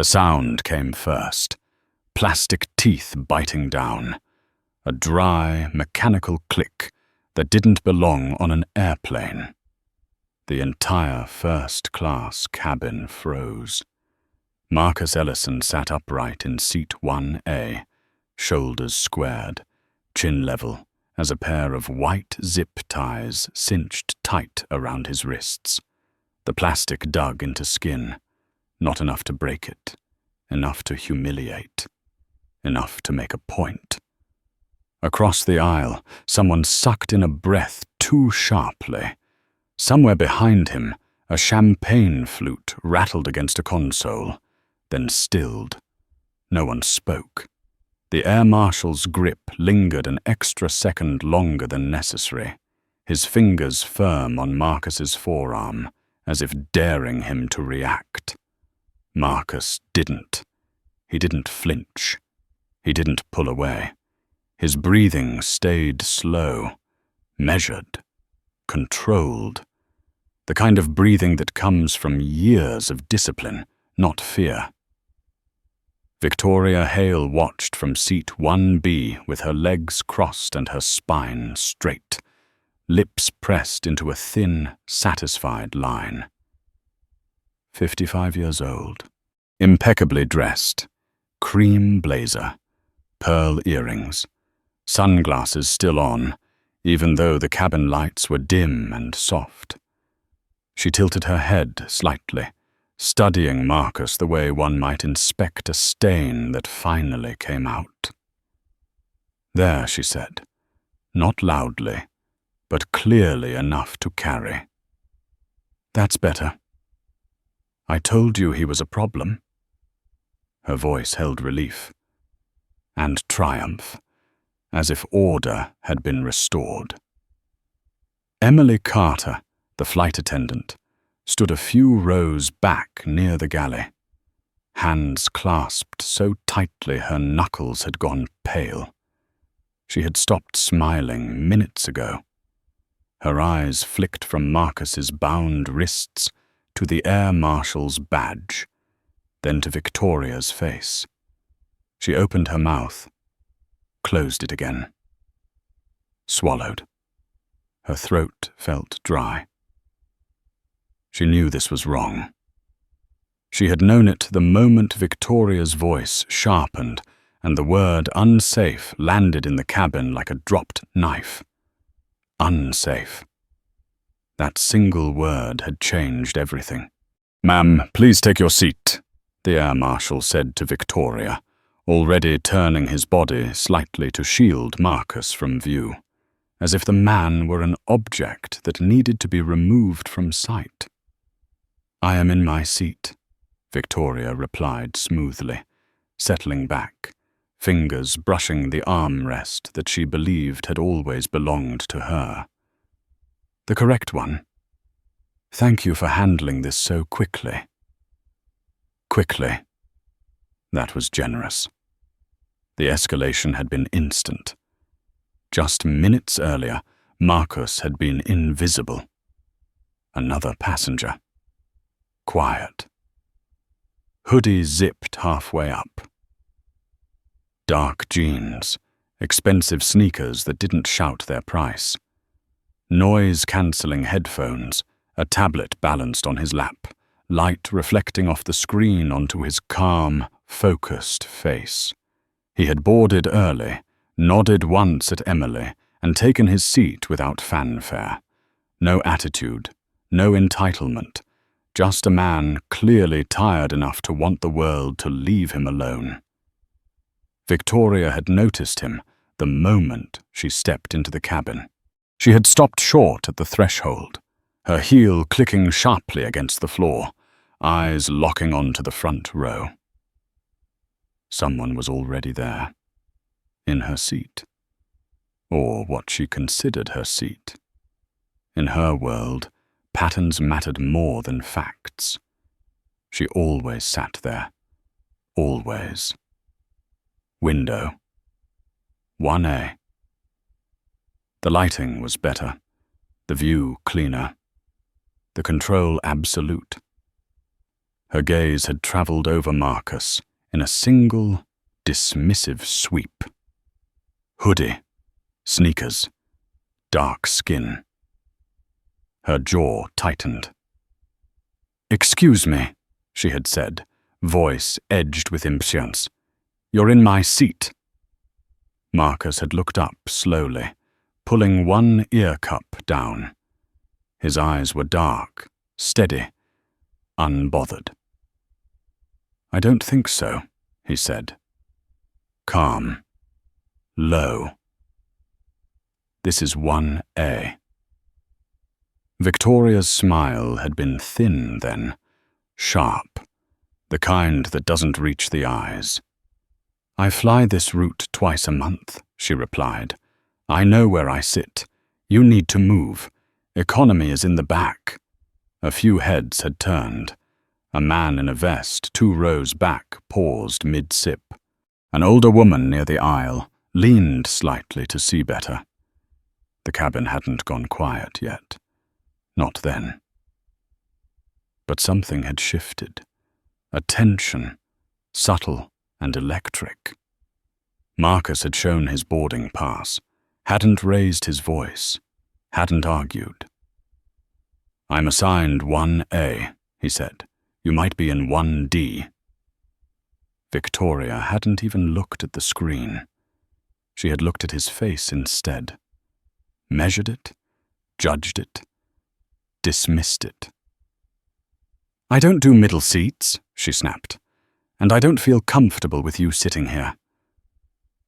The sound came first, plastic teeth biting down, a dry, mechanical click that didn't belong on an airplane. The entire first-class cabin froze. Marcus Ellison sat upright in seat 1A, shoulders squared, chin level, as a pair of white zip ties cinched tight around his wrists. The plastic dug into skin, not enough to break it, enough to humiliate, enough to make a point. Across the aisle, someone sucked in a breath too sharply. Somewhere behind him, a champagne flute rattled against a console, then stilled. No one spoke. The air marshal's grip lingered an extra second longer than necessary, his fingers firm on Marcus's forearm, as if daring him to react. Marcus didn't. He didn't flinch. He didn't pull away. His breathing stayed slow, measured, controlled. The kind of breathing that comes from years of discipline, not fear. Victoria Hale watched from seat 1B with her legs crossed and her spine straight, lips pressed into a thin, satisfied line. 55 years old, impeccably dressed, cream blazer, pearl earrings, sunglasses still on, even though the cabin lights were dim and soft. She tilted her head slightly, studying Marcus the way one might inspect a stain that finally came out. There, she said, not loudly, but clearly enough to carry. That's better. I told you he was a problem. Her voice held relief and triumph, as if order had been restored. Emily Carter, the flight attendant, stood a few rows back near the galley, hands clasped so tightly her knuckles had gone pale. She had stopped smiling minutes ago. Her eyes flicked from Marcus's bound wrists to the air marshal's badge, then to Victoria's face. She opened her mouth, closed it again, swallowed. Her throat felt dry. She knew this was wrong. She had known it the moment Victoria's voice sharpened and the word unsafe landed in the cabin like a dropped knife. Unsafe. That single word had changed everything. "Ma'am, please take your seat," the air marshal said to Victoria, already turning his body slightly to shield Marcus from view, as if the man were an object that needed to be removed from sight. "I am in my seat," Victoria replied smoothly, settling back, fingers brushing the armrest that she believed had always belonged to her. "The correct one. Thank you for handling this so quickly." Quickly. That was generous. The escalation had been instant. Just minutes earlier, Marcus had been invisible. Another passenger. Quiet. Hoodie zipped halfway up. Dark jeans, expensive sneakers that didn't shout their price. Noise-cancelling headphones, a tablet balanced on his lap, light reflecting off the screen onto his calm, focused face. He had boarded early, nodded once at Emily, and taken his seat without fanfare. No attitude, no entitlement, just a man clearly tired enough to want the world to leave him alone. Victoria had noticed him the moment she stepped into the cabin. She had stopped short at the threshold, her heel clicking sharply against the floor, eyes locking onto the front row. Someone was already there, in her seat, or what she considered her seat. In her world, patterns mattered more than facts. She always sat there. Always. Window. 1A. The lighting was better. The view cleaner. The control absolute. Her gaze had traveled over Marcus in a single, dismissive sweep. Hoodie, sneakers, dark skin. Her jaw tightened. "Excuse me," she had said, voice edged with impatience. "You're in my seat." Marcus had looked up slowly, pulling one ear cup down. His eyes were dark, steady, unbothered. "I don't think so," he said. Calm. Low. "This is 1A. Victoria's smile had been thin then, sharp, the kind that doesn't reach the eyes. "I fly this route twice a month," she replied. "I know where I sit. You need to move. Economy is in the back." A few heads had turned. A man in a vest, 2 rows back, paused mid-sip. An older woman near the aisle leaned slightly to see better. The cabin hadn't gone quiet yet. Not then. But something had shifted. A tension, subtle and electric. Marcus had shown his boarding pass, hadn't raised his voice, hadn't argued. "I'm assigned 1A, he said. "You might be in 1D. Victoria hadn't even looked at the screen. She had looked at his face instead. Measured it, judged it, dismissed it. "I don't do middle seats," she snapped, "and I don't feel comfortable with you sitting here."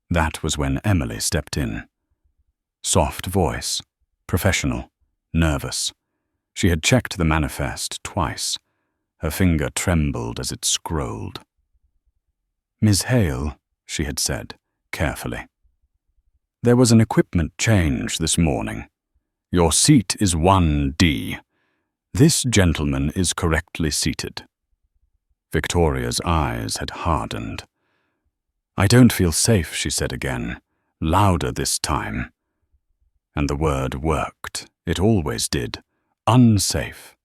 That was when Emily stepped in. Soft voice, professional, nervous. She had checked the manifest twice. Her finger trembled as it scrolled. "Ms. Hale," she had said, carefully. "There was an equipment change this morning. Your seat is 1D. This gentleman is correctly seated." Victoria's eyes had hardened. "I don't feel safe," she said again, louder this time. And the word worked. It always did. Unsafe.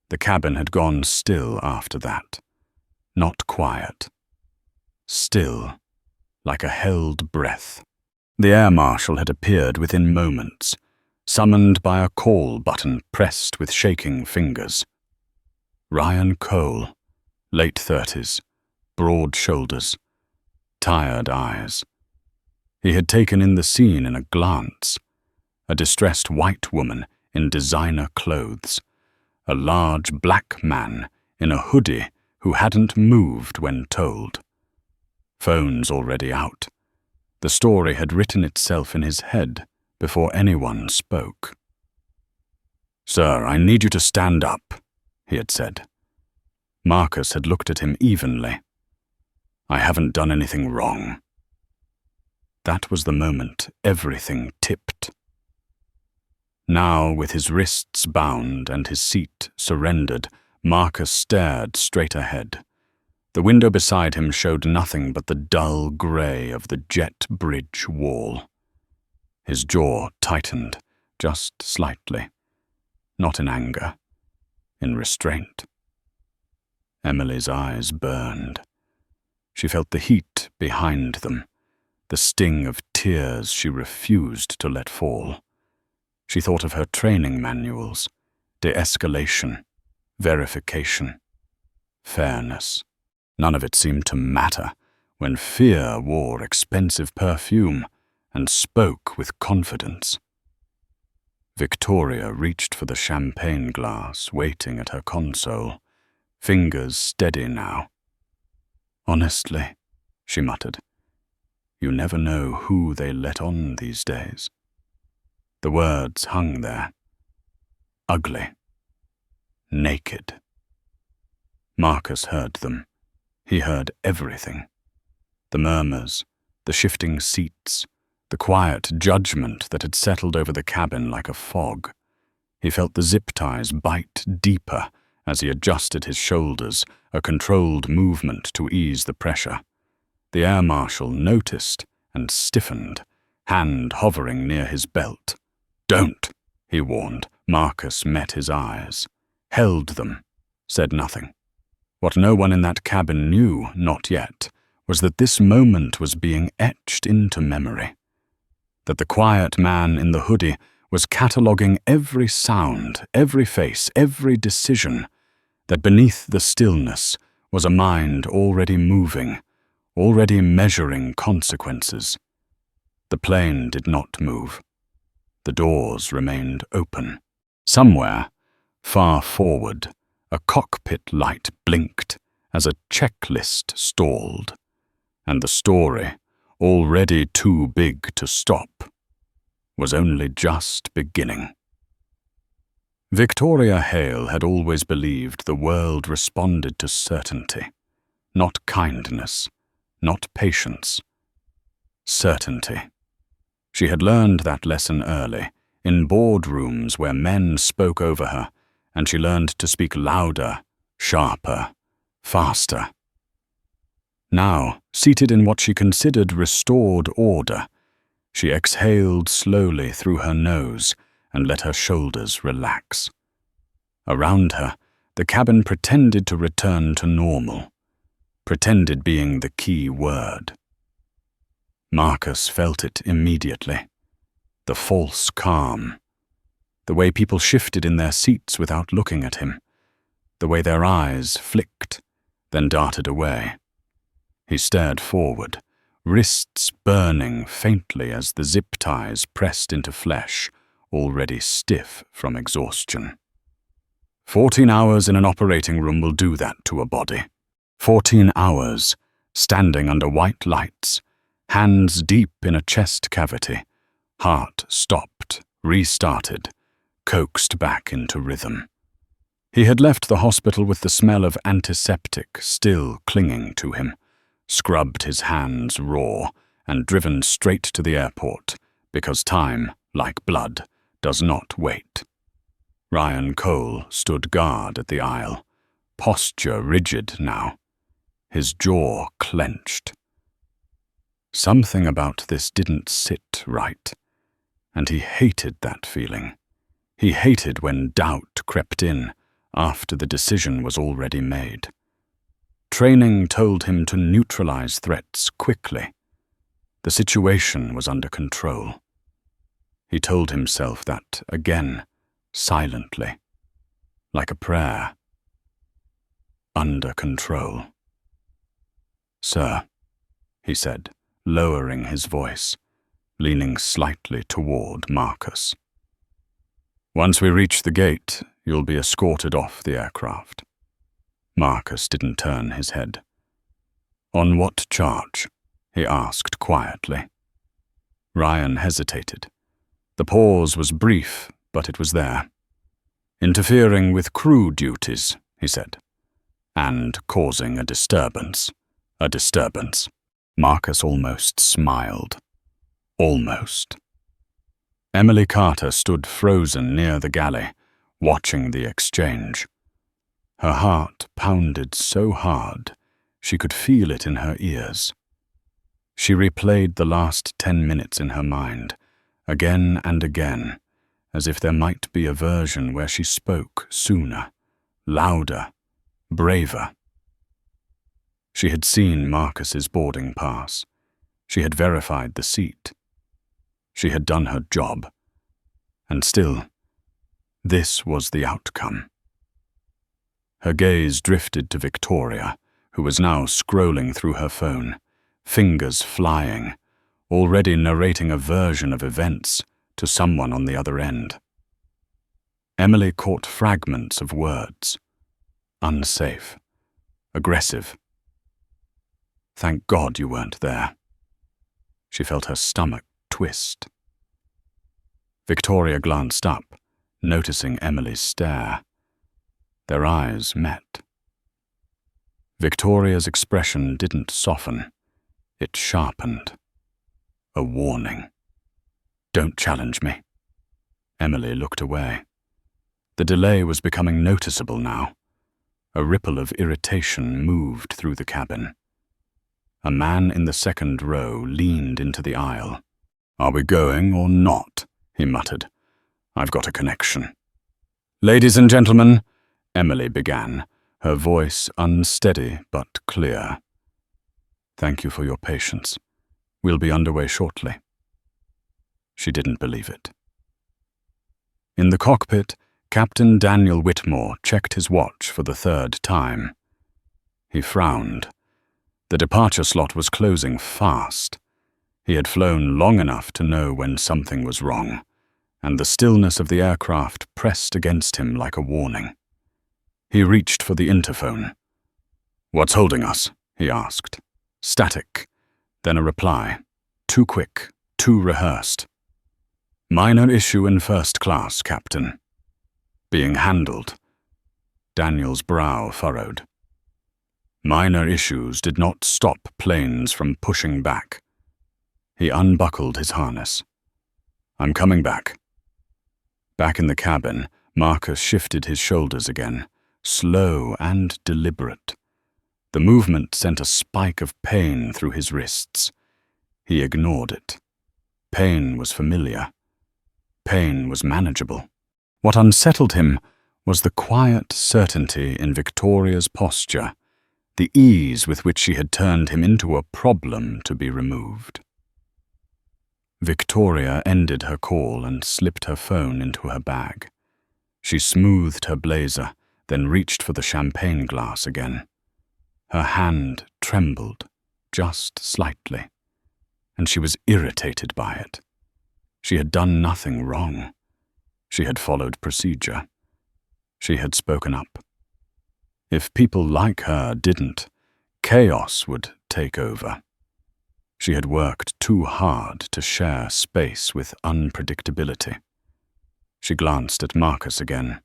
The cabin had gone still after that. Not quiet. Still, like a held breath. The air marshal had appeared within moments, summoned by a call button pressed with shaking fingers. Ryan Cole, late 30s, broad shoulders, tired eyes. He had taken in the scene in a glance. A distressed white woman in designer clothes. A large black man in a hoodie who hadn't moved when told. Phones already out. The story had written itself in his head before anyone spoke. "Sir, I need you to stand up," he had said. Marcus had looked at him evenly. "I haven't done anything wrong." That was the moment everything tipped. Now, with his wrists bound and his seat surrendered, Marcus stared straight ahead. The window beside him showed nothing but the dull grey of the jet bridge wall. His jaw tightened, just slightly. Not in anger, in restraint. Emily's eyes burned. She felt the heat behind them, the sting of tears she refused to let fall. She thought of her training manuals, de-escalation, verification, fairness. None of it seemed to matter when fear wore expensive perfume and spoke with confidence. Victoria reached for the champagne glass waiting at her console, fingers steady now. "Honestly," she muttered, "you never know who they let on these days." The words hung there. Ugly. Naked. Marcus heard them. He heard everything. The murmurs, the shifting seats, the quiet judgment that had settled over the cabin like a fog. He felt the zip ties bite deeper as he adjusted his shoulders, a controlled movement to ease the pressure. The air marshal noticed and stiffened, hand hovering near his belt. "Don't," he warned. Marcus met his eyes, held them, said nothing. What no one in that cabin knew, not yet, was that this moment was being etched into memory. That the quiet man in the hoodie was cataloguing every sound, every face, every decision. That beneath the stillness was a mind already moving, already measuring consequences. The plane did not move. The doors remained open. Somewhere, far forward, a cockpit light blinked as a checklist stalled, and the story, already too big to stop, was only just beginning. Victoria Hale had always believed the world responded to certainty, not kindness, not patience. Certainty. She had learned that lesson early, in boardrooms where men spoke over her, and she learned to speak louder, sharper, faster. Now, seated in what she considered restored order, she exhaled slowly through her nose and let her shoulders relax. Around her, the cabin pretended to return to normal, pretended being the key word. Marcus felt it immediately. The false calm. The way people shifted in their seats without looking at him. The way their eyes flicked, then darted away. He stared forward, wrists burning faintly as the zip ties pressed into flesh, already stiff from exhaustion. 14 hours in an operating room will do that to a body. 14 hours, standing under white lights, hands deep in a chest cavity, heart stopped, restarted, coaxed back into rhythm. He had left the hospital with the smell of antiseptic still clinging to him, scrubbed his hands raw, and driven straight to the airport, because time, like blood, does not wait. Ryan Cole stood guard at the aisle, posture rigid now, his jaw clenched. Something about this didn't sit right, and he hated that feeling. He hated when doubt crept in after the decision was already made. Training told him to neutralize threats quickly. The situation was under control. He told himself that again, silently, like a prayer. Under control. "Sir," he said, lowering his voice, leaning slightly toward Marcus. "Once we reach the gate, you'll be escorted off the aircraft." Marcus didn't turn his head. "On what charge?" he asked quietly. Ryan hesitated. The pause was brief, but it was there. "Interfering with crew duties," he said, "and causing a disturbance." A disturbance. Marcus almost smiled. Almost. Emily Carter stood frozen near the galley, watching the exchange. Her heart pounded so hard, she could feel it in her ears. She replayed the last 10 minutes in her mind, again and again, as if there might be a version where she spoke sooner, louder, braver. She had seen Marcus's boarding pass. She had verified the seat. She had done her job. And still, this was the outcome. Her gaze drifted to Victoria, who was now scrolling through her phone, fingers flying, already narrating a version of events to someone on the other end. Emily caught fragments of words. Unsafe. Aggressive. "Thank God you weren't there." She felt her stomach twist. Victoria glanced up, noticing Emily's stare. Their eyes met. Victoria's expression didn't soften. It sharpened. A warning. "Don't challenge me." Emily looked away. The delay was becoming noticeable now. A ripple of irritation moved through the cabin. A man in the second row leaned into the aisle. "Are we going or not?" he muttered. "I've got a connection." "Ladies and gentlemen," Emily began, her voice unsteady but clear. "Thank you for your patience. We'll be underway shortly." She didn't believe it. In the cockpit, Captain Daniel Whitmore checked his watch for the third time. He frowned. The departure slot was closing fast. He had flown long enough to know when something was wrong, and the stillness of the aircraft pressed against him like a warning. He reached for the interphone. "What's holding us?" he asked. Static, then a reply. Too quick, too rehearsed. "Minor issue in first class, Captain." "Being handled." Daniel's brow furrowed. Minor issues did not stop planes from pushing back. He unbuckled his harness. "I'm coming back." Back in the cabin, Marcus shifted his shoulders again, slow and deliberate. The movement sent a spike of pain through his wrists. He ignored it. Pain was familiar. Pain was manageable. What unsettled him was the quiet certainty in Victoria's posture, the ease with which she had turned him into a problem to be removed. Victoria ended her call and slipped her phone into her bag. She smoothed her blazer, then reached for the champagne glass again. Her hand trembled, just slightly, and she was irritated by it. She had done nothing wrong. She had followed procedure. She had spoken up. If people like her didn't, chaos would take over. She had worked too hard to share space with unpredictability. She glanced at Marcus again,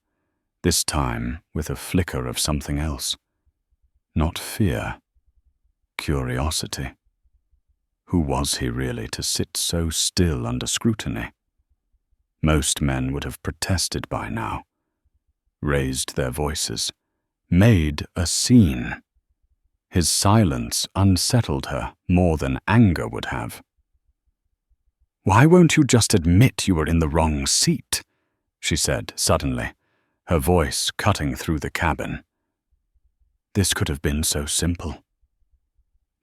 this time with a flicker of something else. Not fear, curiosity. Who was he really to sit so still under scrutiny? Most men would have protested by now, raised their voices, made a scene. His silence unsettled her more than anger would have. "Why won't you just admit you were in the wrong seat?" she said suddenly, her voice cutting through the cabin. This could have been so simple.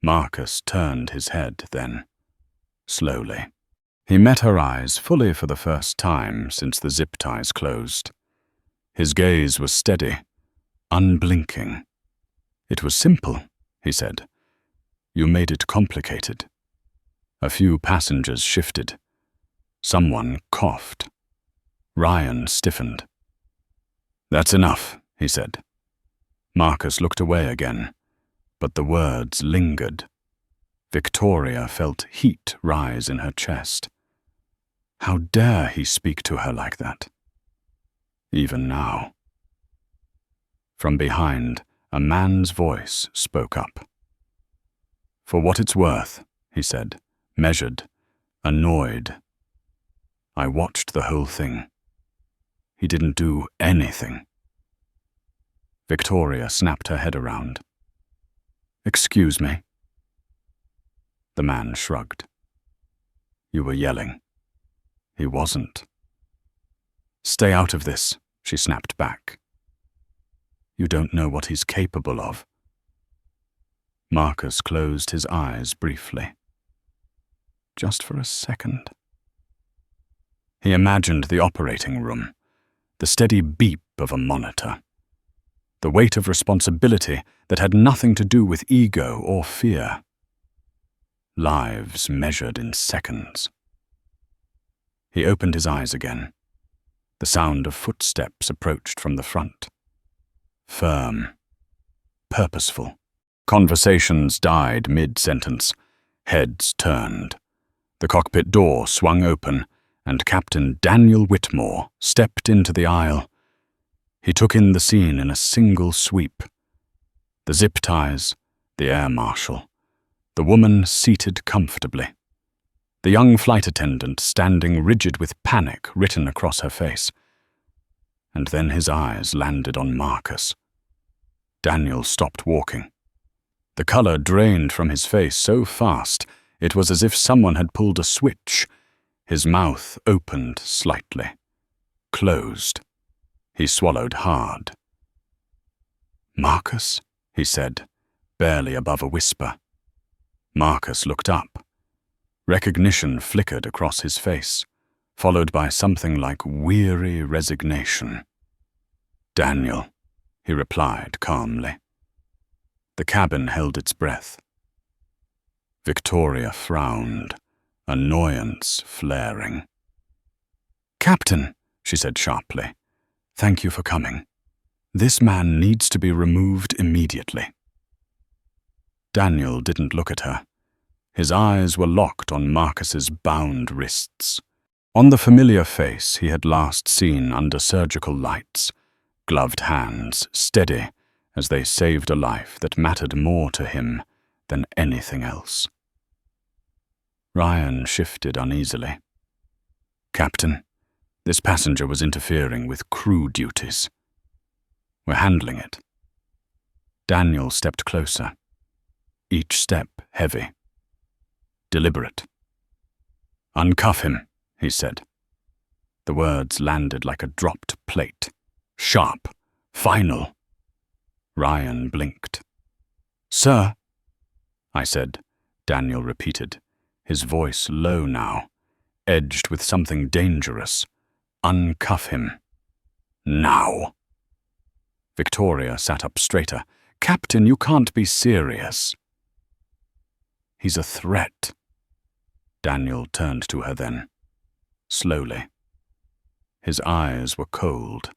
Marcus turned his head then, slowly. He met her eyes fully for the first time since the zip ties closed. His gaze was steady, unblinking. "It was simple," he said. "You made it complicated." A few passengers shifted. Someone coughed. Ryan stiffened. "That's enough," he said. Marcus looked away again, but the words lingered. Victoria felt heat rise in her chest. How dare he speak to her like that? Even now. From behind, a man's voice spoke up. "For what it's worth," he said, measured, annoyed. "I watched the whole thing. He didn't do anything." Victoria snapped her head around. "Excuse me." The man shrugged. "You were yelling." He wasn't. "Stay out of this," she snapped back. "You don't know what he's capable of." Marcus closed his eyes briefly. Just for a second. He imagined the operating room, the steady beep of a monitor, the weight of responsibility that had nothing to do with ego or fear. Lives measured in seconds. He opened his eyes again. The sound of footsteps approached from the front. Firm. Purposeful. Conversations died mid-sentence. Heads turned. The cockpit door swung open, and Captain Daniel Whitmore stepped into the aisle. He took in the scene in a single sweep. The zip ties, the air marshal, the woman seated comfortably, the young flight attendant standing rigid with panic written across her face. And then his eyes landed on Marcus. Daniel stopped walking. The color drained from his face so fast it was as if someone had pulled a switch. His mouth opened slightly, closed. He swallowed hard. "Marcus?" he said, barely above a whisper. Marcus looked up. Recognition flickered across his face, followed by something like weary resignation. "Daniel," he replied calmly. The cabin held its breath. Victoria frowned, annoyance flaring. "Captain," she said sharply, "thank you for coming. This man needs to be removed immediately." Daniel didn't look at her. His eyes were locked on Marcus's bound wrists, on the familiar face he had last seen under surgical lights, gloved hands steady as they saved a life that mattered more to him than anything else. Ryan shifted uneasily. "Captain, this passenger was interfering with crew duties. We're handling it." Daniel stepped closer, each step heavy, deliberate. "Uncuff him," he said. The words landed like a dropped plate, sharp, final. Ryan blinked. "Sir," I said, Daniel repeated, his voice low now, edged with something dangerous. "Uncuff him. Now." Victoria sat up straighter. "Captain, you can't be serious." "He's a threat." Daniel turned to her then, slowly. His eyes were cold.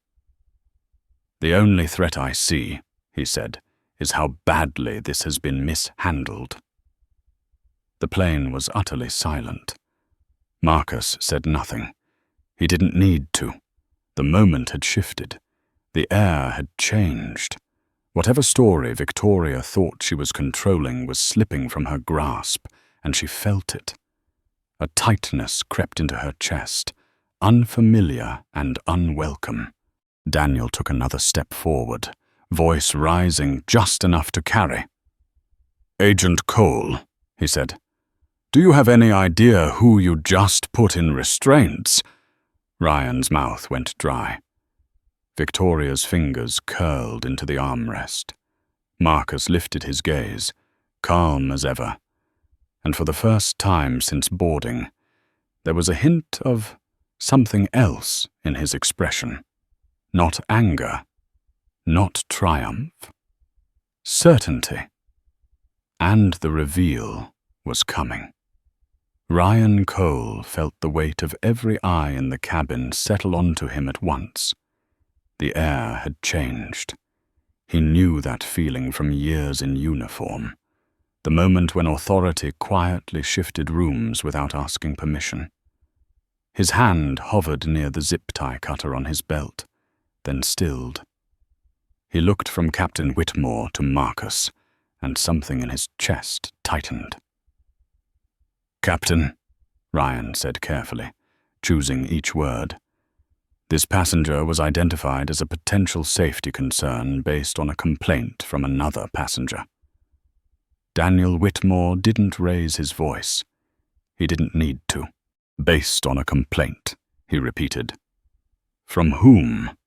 "The only threat I see," he said, "is how badly this has been mishandled." The plane was utterly silent. Marcus said nothing. He didn't need to. The moment had shifted. The air had changed. Whatever story Victoria thought she was controlling was slipping from her grasp, and she felt it. A tightness crept into her chest, unfamiliar and unwelcome. Daniel took another step forward, voice rising just enough to carry. "Agent Cole," he said, "do you have any idea who you just put in restraints?" Ryan's mouth went dry. Victoria's fingers curled into the armrest. Marcus lifted his gaze, calm as ever, and for the first time since boarding, there was a hint of something else in his expression. Not anger, not triumph. Certainty. And the reveal was coming. Ryan Cole felt the weight of every eye in the cabin settle onto him at once. The air had changed. He knew that feeling from years in uniform, the moment when authority quietly shifted rooms without asking permission. His hand hovered near the zip-tie cutter on his belt, then stilled. He looked from Captain Whitmore to Marcus, and something in his chest tightened. "Captain," Ryan said carefully, choosing each word, "this passenger was identified as a potential safety concern based on a complaint from another passenger." Daniel Whitmore didn't raise his voice. He didn't need to. "Based on a complaint," he repeated. "From whom?"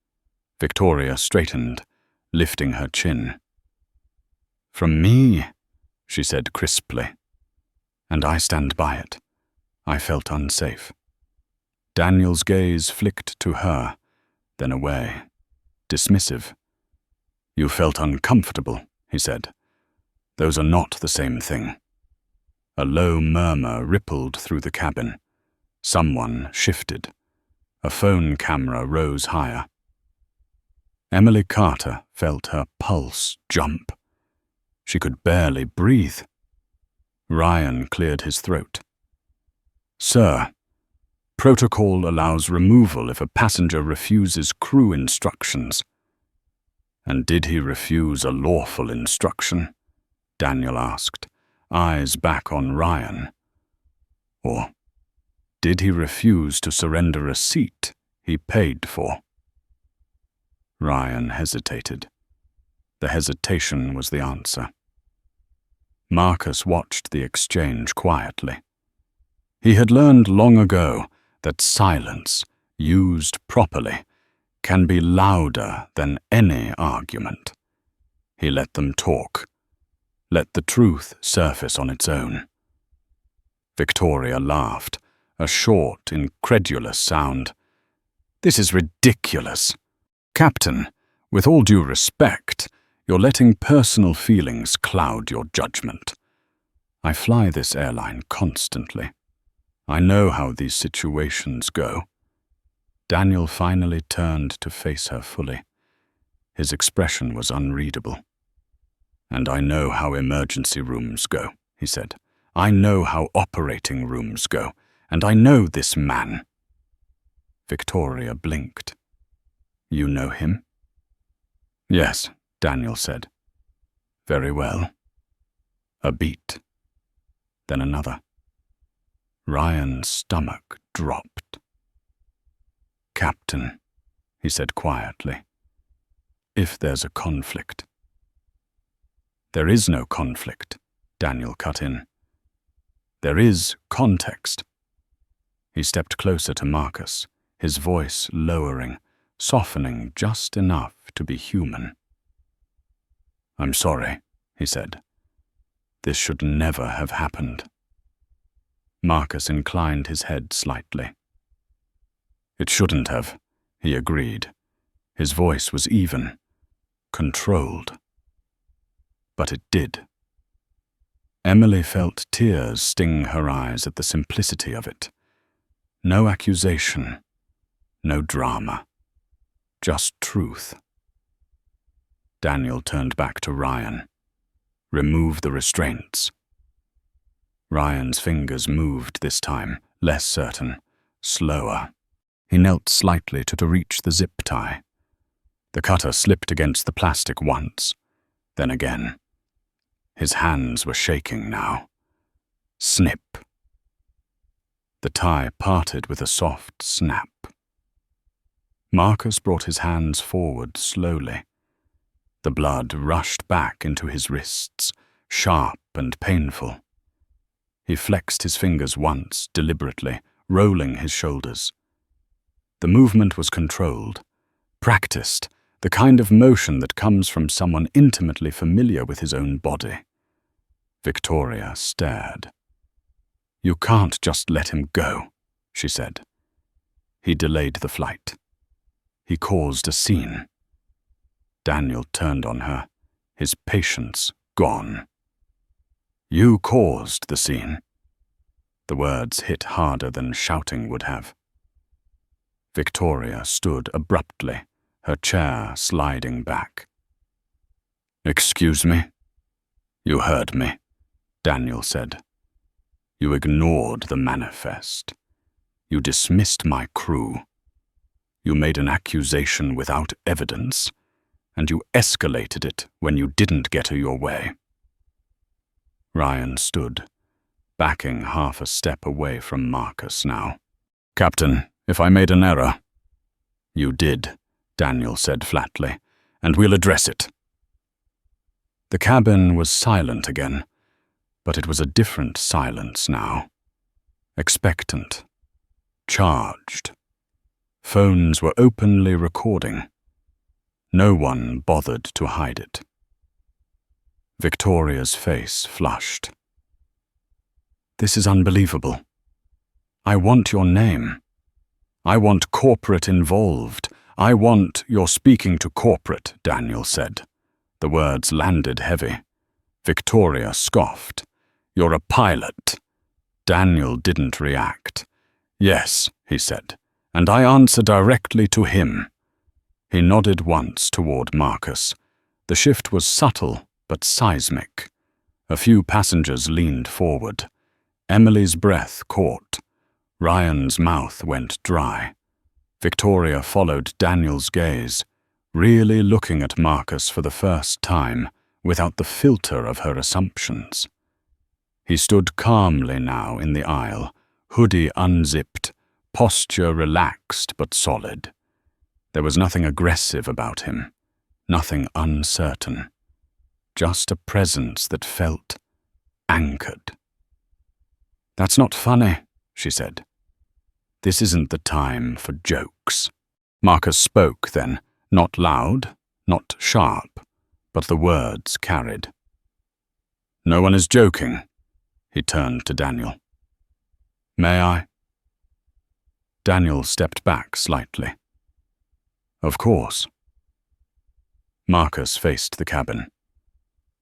Victoria straightened, lifting her chin. "From me," she said crisply. "And I stand by it. I felt unsafe." Daniel's gaze flicked to her, then away, dismissive. "You felt uncomfortable," he said. "Those are not the same thing." A low murmur rippled through the cabin. Someone shifted. A phone camera rose higher. Emily Carter felt her pulse jump. She could barely breathe. Ryan cleared his throat. "Sir, protocol allows removal if a passenger refuses crew instructions." "And did he refuse a lawful instruction?" Daniel asked, eyes back on Ryan. "Or did he refuse to surrender a seat he paid for?" Ryan hesitated. The hesitation was the answer. Marcus watched the exchange quietly. He had learned long ago that silence, used properly, can be louder than any argument. He let them talk. Let the truth surface on its own. Victoria laughed, a short, incredulous sound. "This is ridiculous. Captain, with all due respect, you're letting personal feelings cloud your judgment. I fly this airline constantly. I know how these situations go." Daniel finally turned to face her fully. His expression was unreadable. "And I know how emergency rooms go," he said. "I know how operating rooms go, and I know this man." Victoria blinked. "You know him?" "Yes," Daniel said. "Very well." A beat. Then another. Ryan's stomach dropped. "Captain," he said quietly, "if there's a conflict—" "There is no conflict," Daniel cut in. "There is context." He stepped closer to Marcus, his voice lowering, softening just enough to be human. "I'm sorry," he said. "This should never have happened." Marcus inclined his head slightly. "It shouldn't have," he agreed. His voice was even, controlled. But it did. Emily felt tears sting her eyes at the simplicity of it. No accusation, no drama, just truth. Daniel turned back to Ryan. "Remove the restraints." Ryan's fingers moved this time, less certain, slower. He knelt slightly to reach the zip tie. The cutter slipped against the plastic once, then again. His hands were shaking now. Snip. The tie parted with a soft snap. Marcus brought his hands forward slowly. The blood rushed back into his wrists, sharp and painful. He flexed his fingers once, deliberately, rolling his shoulders. The movement was controlled, practiced, the kind of motion that comes from someone intimately familiar with his own body. Victoria stared. "You can't just let him go," she said. He delayed the flight. He caused a scene. Daniel turned on her, his patience gone. "You caused the scene." The words hit harder than shouting would have. Victoria stood abruptly, her chair sliding back. "Excuse me?" "You heard me," Daniel said. "You ignored the manifest. You dismissed my crew. You made an accusation without evidence, and you escalated it when you didn't get your way." Ryan stood, backing half a step away from Marcus now. "Captain, if I made an error—" "You did," Daniel said flatly, "and we'll address it." The cabin was silent again, but it was a different silence now. Expectant. Charged. Phones were openly recording. No one bothered to hide it. Victoria's face flushed. "This is unbelievable. I want your name. I want corporate involved. I want—" "You're speaking to corporate," Daniel said. The words landed heavy. Victoria scoffed. "You're a pilot." Daniel didn't react. "Yes," he said, "and I answer directly to him." He nodded once toward Marcus. The shift was subtle but seismic. A few passengers leaned forward. Emily's breath caught. Ryan's mouth went dry. Victoria followed Daniel's gaze, really looking at Marcus for the first time, without the filter of her assumptions. He stood calmly now in the aisle, hoodie unzipped, posture relaxed but solid. There was nothing aggressive about him, nothing uncertain, just a presence that felt anchored. "That's not funny," she said. "This isn't the time for jokes." Marcus spoke then, not loud, not sharp, but the words carried. "No one is joking." He turned to Daniel. "May I?" Daniel stepped back slightly. "Of course." Marcus faced the cabin.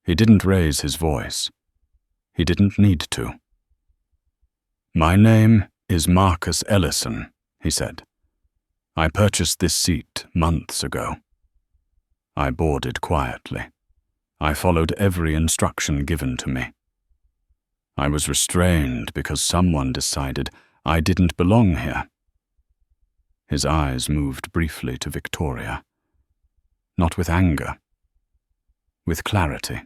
He didn't raise his voice. He didn't need to. "My name is Marcus Ellison," he said. "I purchased this seat months ago. I boarded quietly. I followed every instruction given to me. I was restrained because someone decided I didn't belong here." His eyes moved briefly to Victoria. Not with anger, with clarity.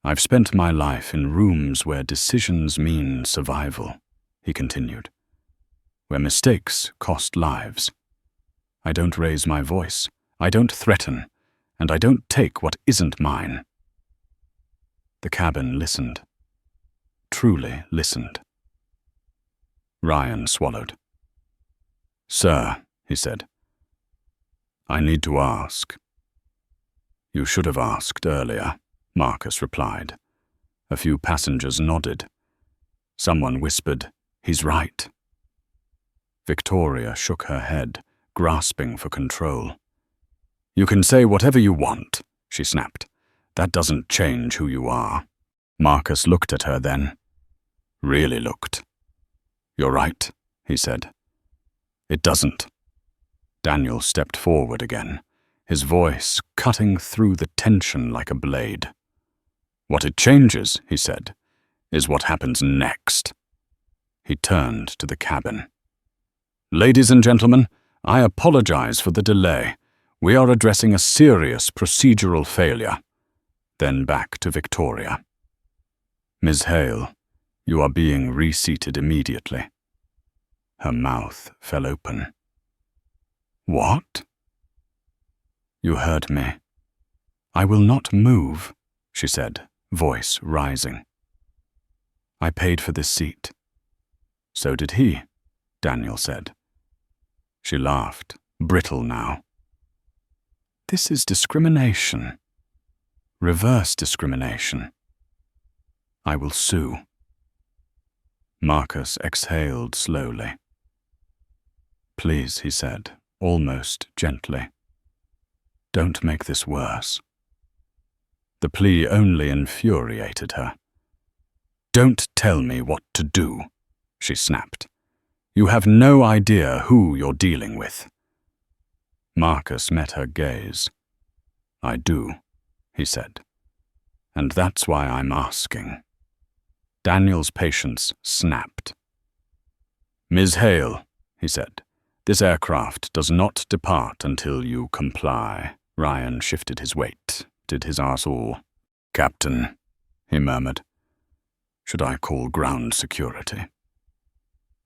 "I've spent my life in rooms where decisions mean survival," he continued, "where mistakes cost lives. I don't raise my voice, I don't threaten, and I don't take what isn't mine." The cabin listened. Truly listened. Ryan swallowed. "Sir," he said, "I need to ask." "You should have asked earlier," Marcus replied. A few passengers nodded. Someone whispered, "He's right." Victoria shook her head, grasping for control. "You can say whatever you want," she snapped. "That doesn't change who you are." Marcus looked at her then. Really looked. "You're right," he said. "It doesn't." Daniel stepped forward again, his voice cutting through the tension like a blade. "What it changes," he said, "is what happens next." He turned to the cabin. "Ladies and gentlemen, I apologize for the delay. We are addressing a serious procedural failure." Then back to Victoria. "Ms. Hale, you are being reseated immediately." Her mouth fell open. "What?" "You heard me. I will not move," she said, voice rising. "I paid for this seat." "So did he," Daniel said. She laughed, brittle now. "This is discrimination. Reverse discrimination. I will sue." Marcus exhaled slowly. "Please," he said, almost gently. "Don't make this worse." The plea only infuriated her. "Don't tell me what to do," she snapped. "You have no idea who you're dealing with." Marcus met her gaze. "I do," he said. "And that's why I'm asking." Daniel's patience snapped. "Ms. Hale," he said, "this aircraft does not depart until you comply." Ryan shifted his weight, did his arse all. "Captain," he murmured. "Should I call ground security?"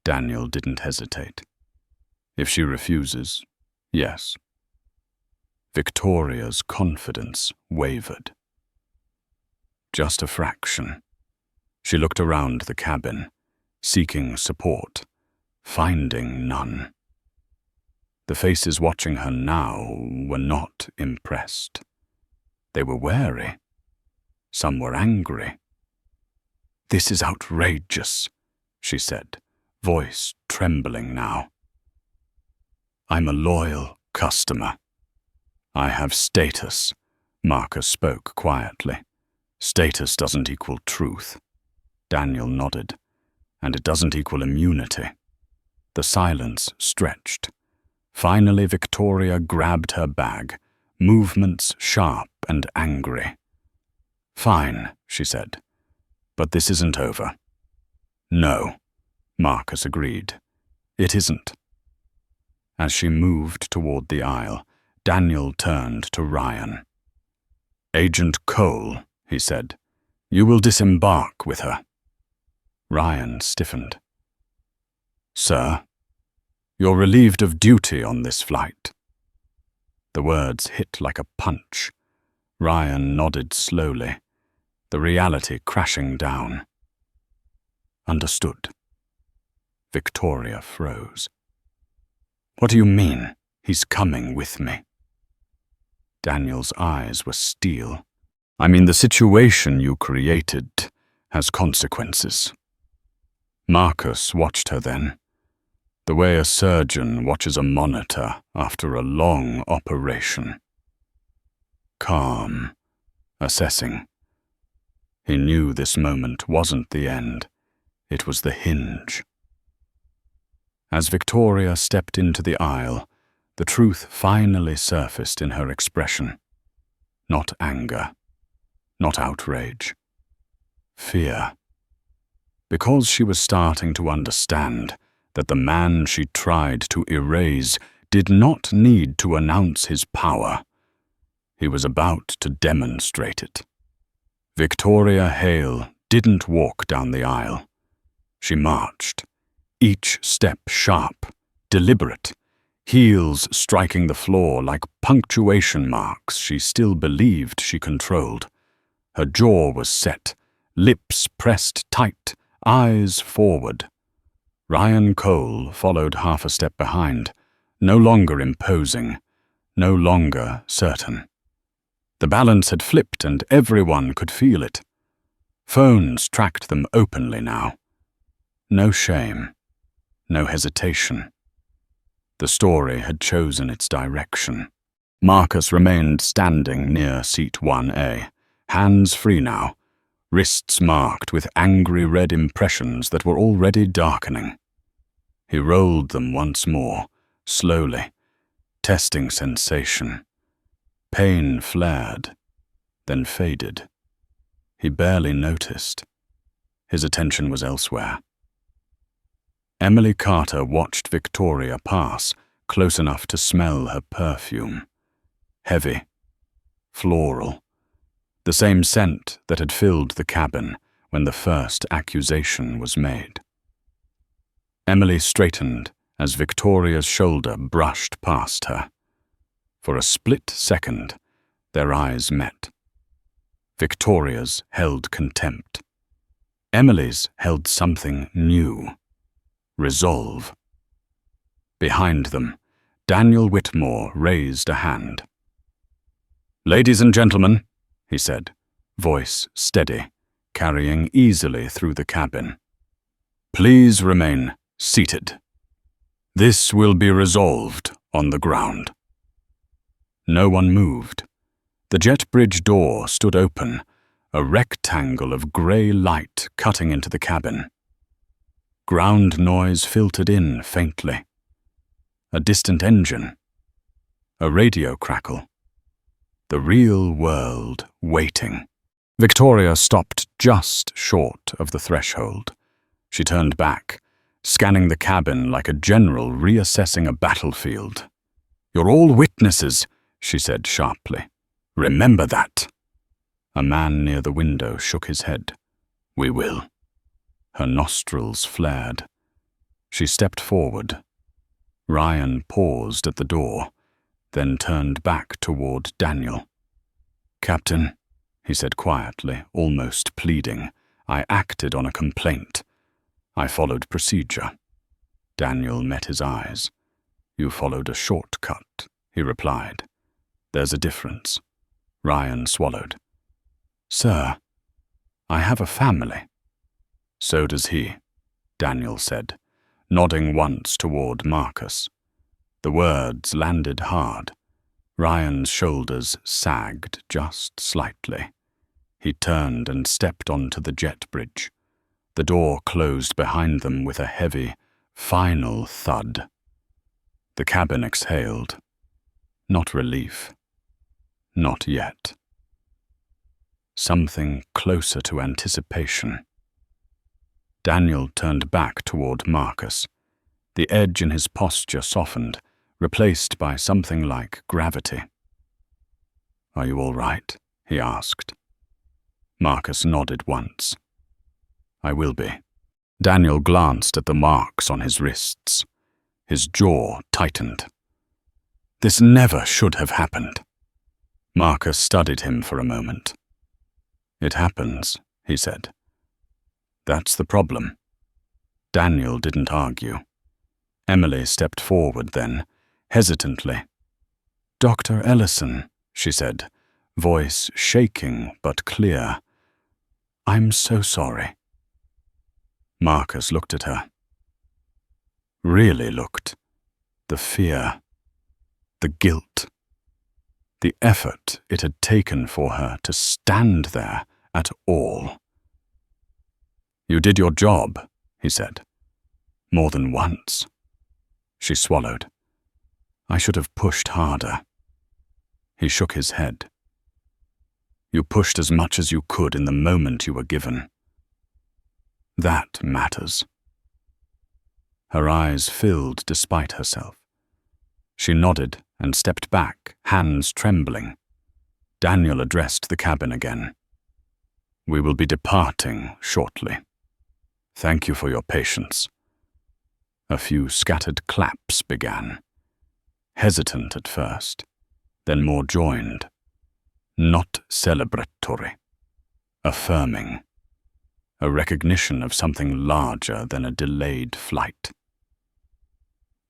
Daniel didn't hesitate. "If she refuses, yes." Victoria's confidence wavered. Just a fraction. She looked around the cabin, seeking support, finding none. The faces watching her now were not impressed. They were wary. Some were angry. "This is outrageous," she said, voice trembling now. "I'm a loyal customer. I have status," Marcus spoke quietly. "Status doesn't equal truth." Daniel nodded. "And it doesn't equal immunity." The silence stretched. Finally, Victoria grabbed her bag, movements sharp and angry. "Fine," she said, "but this isn't over." "No," Marcus agreed. "It isn't." As she moved toward the aisle, Daniel turned to Ryan. "Agent Cole," he said, "you will disembark with her." Ryan stiffened. "Sir, you're relieved of duty on this flight." The words hit like a punch. Ryan nodded slowly, the reality crashing down. "Understood." Victoria froze. "What do you mean, he's coming with me?" Daniel's eyes were steel. "I mean, the situation you created has consequences." Marcus watched her then, the way a surgeon watches a monitor after a long operation. Calm, assessing. He knew this moment wasn't the end, it was the hinge. As Victoria stepped into the aisle, the truth finally surfaced in her expression. Not anger, not outrage. Fear. Because she was starting to understand that the man she tried to erase did not need to announce his power. He was about to demonstrate it. Victoria Hale didn't walk down the aisle. She marched, each step sharp, deliberate, heels striking the floor like punctuation marks she still believed she controlled. Her jaw was set, lips pressed tight, eyes forward. Ryan Cole followed half a step behind, no longer imposing, no longer certain. The balance had flipped and everyone could feel it. Phones tracked them openly now. No shame, no hesitation. The story had chosen its direction. Marcus remained standing near seat 1A, hands free now, wrists marked with angry red impressions that were already darkening. He rolled them once more, slowly, testing sensation. Pain flared, then faded. He barely noticed. His attention was elsewhere. Emily Carter watched Victoria pass, close enough to smell her perfume. Heavy, floral, the same scent that had filled the cabin when the first accusation was made. Emily straightened as Victoria's shoulder brushed past her. For a split second, their eyes met. Victoria's held contempt. Emily's held something new. Resolve. Behind them, Daniel Whitmore raised a hand. "Ladies and gentlemen," he said, voice steady, carrying easily through the cabin. "Please remain seated. This will be resolved on the ground." No one moved. The jet bridge door stood open, a rectangle of grey light cutting into the cabin. Ground noise filtered in faintly. A distant engine. A radio crackle. The real world waiting. Victoria stopped just short of the threshold. She turned back, scanning the cabin like a general reassessing a battlefield. "You're all witnesses," she said sharply. "Remember that." A man near the window shook his head. "We will." Her nostrils flared. She stepped forward. Ryan paused at the door, then turned back toward Daniel. "Captain," he said quietly, almost pleading, "I acted on a complaint. I followed procedure." Daniel met his eyes. "You followed a shortcut," he replied. "There's a difference." Ryan swallowed. "Sir, I have a family." "So does he," Daniel said, nodding once toward Marcus. The words landed hard. Ryan's shoulders sagged just slightly. He turned and stepped onto the jet bridge. The door closed behind them with a heavy, final thud. The cabin exhaled. Not relief. Not yet. Something closer to anticipation. Daniel turned back toward Marcus. The edge in his posture softened, replaced by something like gravity. "Are you all right?" he asked. Marcus nodded once. "I will be." Daniel glanced at the marks on his wrists. His jaw tightened. "This never should have happened." Marcus studied him for a moment. "It happens," he said. "That's the problem." Daniel didn't argue. Emily stepped forward then, hesitantly. "Dr. Ellison," she said, voice shaking but clear. "I'm so sorry." Marcus looked at her. Really looked. The fear, the guilt, the effort it had taken for her to stand there at all. "You did your job," he said. "More than once." She swallowed. "I should have pushed harder." He shook his head. "You pushed as much as you could in the moment you were given. That matters." Her eyes filled despite herself. She nodded and stepped back, hands trembling. Daniel addressed the cabin again. "We will be departing shortly. Thank you for your patience." A few scattered claps began, hesitant at first, then more joined, not celebratory, affirming, a recognition of something larger than a delayed flight.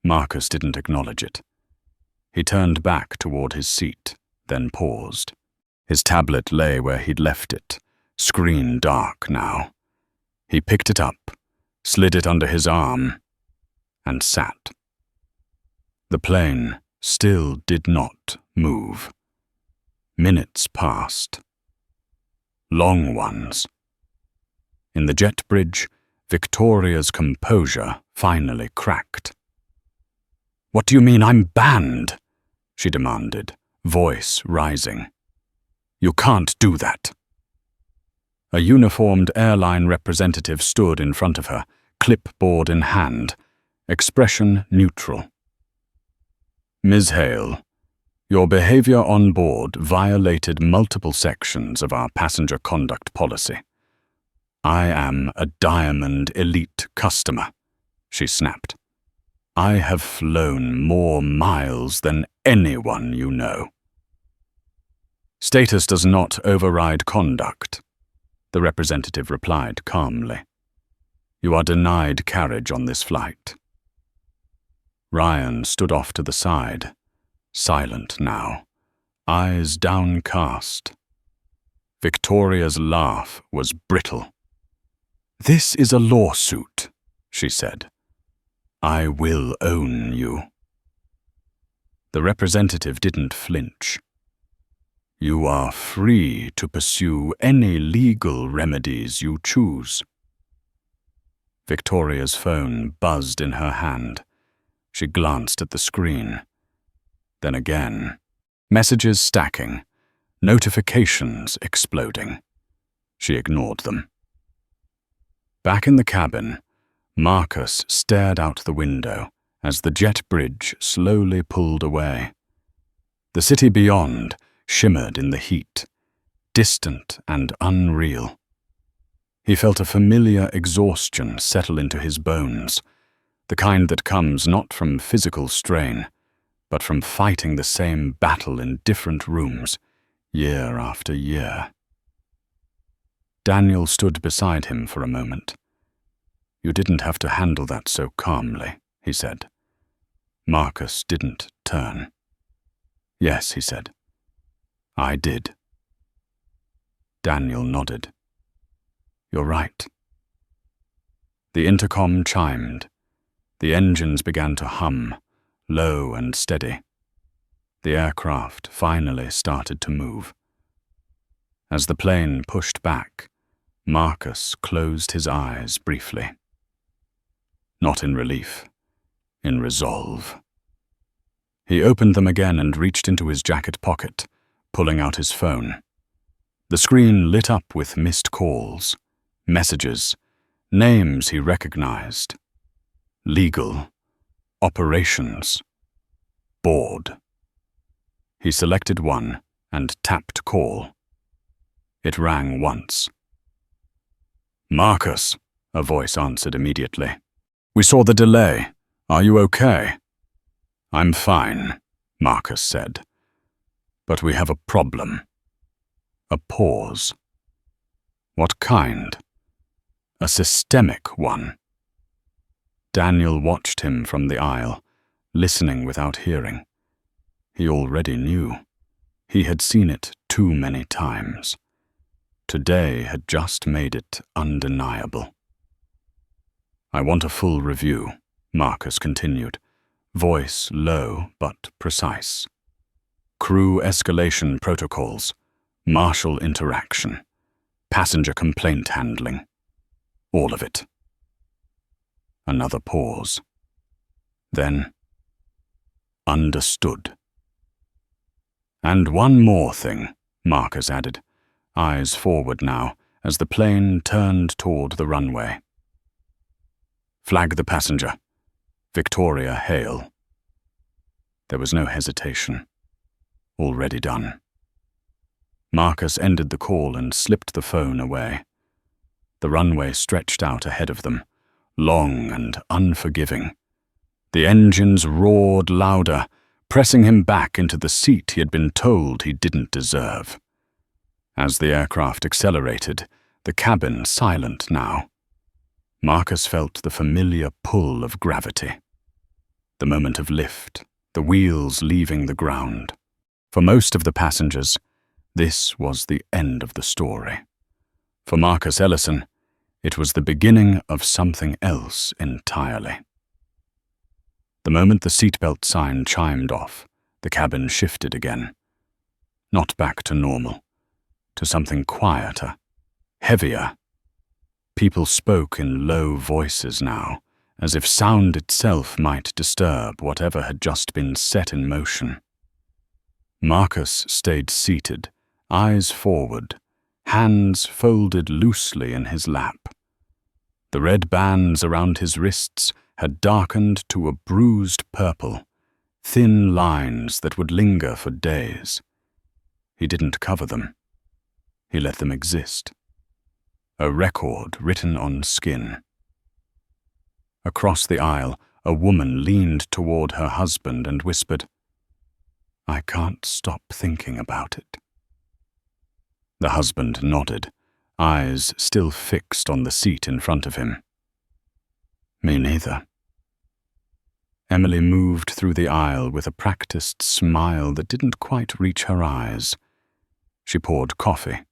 Marcus didn't acknowledge it. He turned back toward his seat, then paused. His tablet lay where he'd left it, screen dark now. He picked it up, slid it under his arm, and sat. The plane still did not move. Minutes passed. Long ones. In the jet bridge, Victoria's composure finally cracked. "What do you mean I'm banned?" she demanded, voice rising. "You can't do that." A uniformed airline representative stood in front of her, clipboard in hand, expression neutral. "Ms. Hale, your behavior on board violated multiple sections of our passenger conduct policy. I am a Diamond Elite customer," she snapped. "I have flown more miles than anyone you know." "Status does not override conduct," the representative replied calmly. "You are denied carriage on this flight." Ryan stood off to the side, silent now, eyes downcast. Victoria's laugh was brittle. "This is a lawsuit," she said. "I will own you." The representative didn't flinch. "You are free to pursue any legal remedies you choose." Victoria's phone buzzed in her hand. She glanced at the screen. Then again. Messages stacking. Notifications exploding. She ignored them. Back in the cabin, Marcus stared out the window as the jet bridge slowly pulled away. The city beyond shimmered in the heat, distant and unreal. He felt a familiar exhaustion settle into his bones, the kind that comes not from physical strain, but from fighting the same battle in different rooms, year after year. Daniel stood beside him for a moment. "You didn't have to handle that so calmly," he said. Marcus didn't turn. "Yes," he said. "I did." Daniel nodded. "You're right." The intercom chimed. The engines began to hum, low and steady. The aircraft finally started to move. As the plane pushed back, Marcus closed his eyes briefly. Not in relief, in resolve. He opened them again and reached into his jacket pocket, pulling out his phone. The screen lit up with missed calls, messages, names he recognized. Legal, operations, board. He selected one and tapped call. It rang once. "Marcus," a voice answered immediately. "We saw the delay. Are you okay?" "I'm fine," Marcus said. "But we have a problem." A pause. What kind? A systemic one. Daniel watched him from the aisle, listening without hearing. He already knew. He had seen it too many times. Today had just made it undeniable. "I want a full review," Marcus continued, voice low but precise. "Crew escalation protocols, marshal interaction, passenger complaint handling. All of it." Another pause. Then, "Understood." "And one more thing," Marcus added, eyes forward now as the plane turned toward the runway. "Flag the passenger. Victoria Hale." There was no hesitation. Already done. Marcus ended the call and slipped the phone away. The runway stretched out ahead of them, long and unforgiving. The engines roared louder, pressing him back into the seat he had been told he didn't deserve. As the aircraft accelerated, the cabin silent now, Marcus felt the familiar pull of gravity. The moment of lift, the wheels leaving the ground. For most of the passengers, this was the end of the story. For Marcus Ellison, it was the beginning of something else entirely. The moment the seatbelt sign chimed off, the cabin shifted again. Not back to normal, to something quieter, heavier. People spoke in low voices now, as if sound itself might disturb whatever had just been set in motion. Marcus stayed seated, eyes forward, hands folded loosely in his lap. The red bands around his wrists had darkened to a bruised purple, thin lines that would linger for days. He didn't cover them. He let them exist. A record written on skin. Across the aisle, a woman leaned toward her husband and whispered, "I can't stop thinking about it." The husband nodded, eyes still fixed on the seat in front of him. "Me neither." Emily moved through the aisle with a practiced smile that didn't quite reach her eyes. She poured coffee,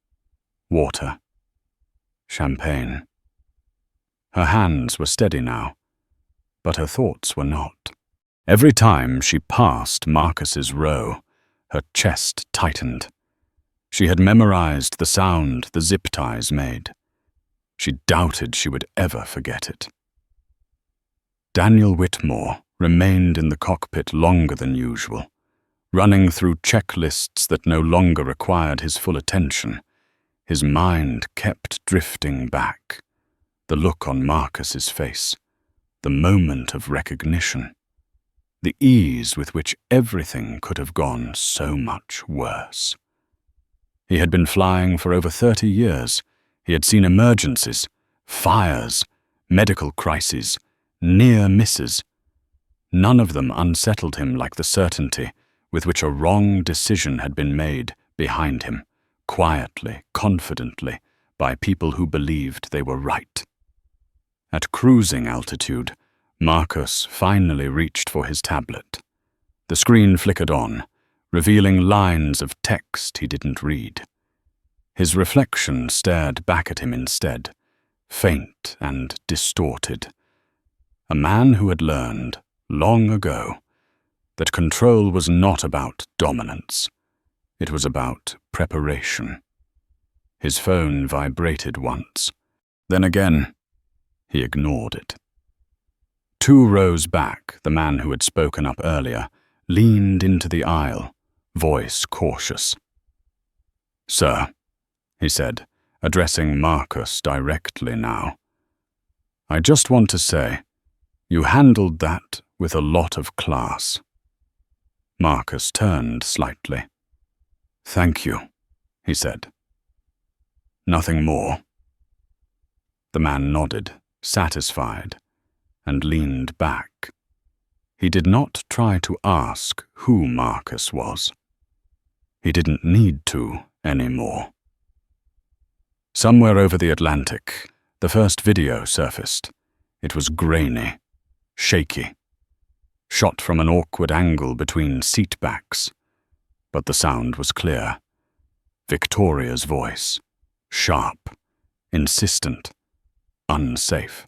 water, champagne. Her hands were steady now, but her thoughts were not. Every time she passed Marcus's row, her chest tightened. She had memorized the sound the zip ties made. She doubted she would ever forget it. Daniel Whitmore remained in the cockpit longer than usual, running through checklists that no longer required his full attention. His mind kept drifting back. The look on Marcus's face, the moment of recognition, the ease with which everything could have gone so much worse. He had been flying for over 30 years. He had seen emergencies, fires, medical crises, near misses. None of them unsettled him like the certainty with which a wrong decision had been made behind him, quietly, confidently, by people who believed they were right. At cruising altitude, Marcus finally reached for his tablet. The screen flickered on, revealing lines of text he didn't read. His reflection stared back at him instead, faint and distorted. A man who had learned, long ago, that control was not about dominance. It was about preparation. His phone vibrated once. Then again, he ignored it. 2 rows back, the man who had spoken up earlier leaned into the aisle, voice cautious. "Sir," he said, addressing Marcus directly now, "I just want to say, you handled that with a lot of class." Marcus turned slightly. "Thank you," he said. "Nothing more." The man nodded, satisfied, and leaned back. He did not try to ask who Marcus was. He didn't need to anymore. Somewhere over the Atlantic, the first video surfaced. It was grainy, shaky, shot from an awkward angle between seat backs. But the sound was clear. Victoria's voice. Sharp, insistent, unsafe.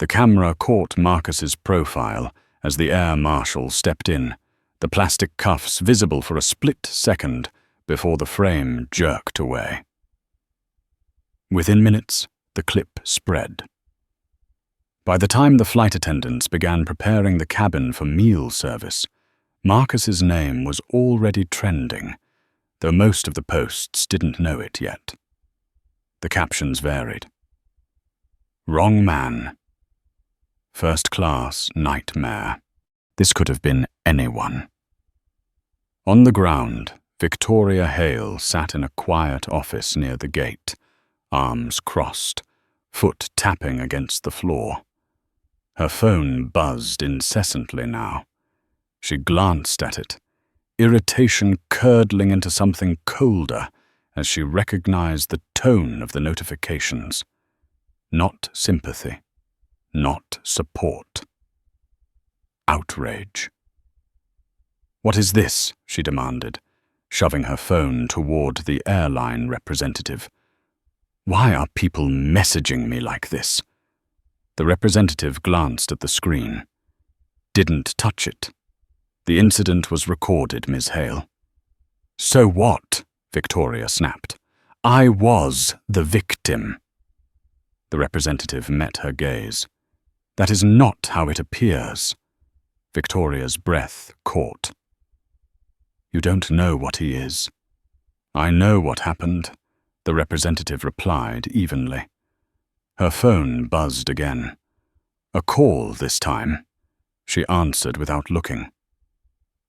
The camera caught Marcus's profile as the air marshal stepped in, the plastic cuffs visible for a split second before the frame jerked away. Within minutes, the clip spread. By the time the flight attendants began preparing the cabin for meal service, Marcus's name was already trending, though most of the posts didn't know it yet. The captions varied. Wrong man. First class nightmare. This could have been anyone. On the ground, Victoria Hale sat in a quiet office near the gate, arms crossed, foot tapping against the floor. Her phone buzzed incessantly now. She glanced at it, irritation curdling into something colder as she recognized the tone of the notifications. Not sympathy, not support. Outrage. "What is this?" she demanded, shoving her phone toward the airline representative. "Why are people messaging me like this?" The representative glanced at the screen. "Didn't touch it. The incident was recorded, Ms. Hale." "So what?" Victoria snapped. "I was the victim." The representative met her gaze. "That is not how it appears." Victoria's breath caught. "You don't know what he is." "I know what happened," the representative replied evenly. Her phone buzzed again. A call this time. She answered without looking.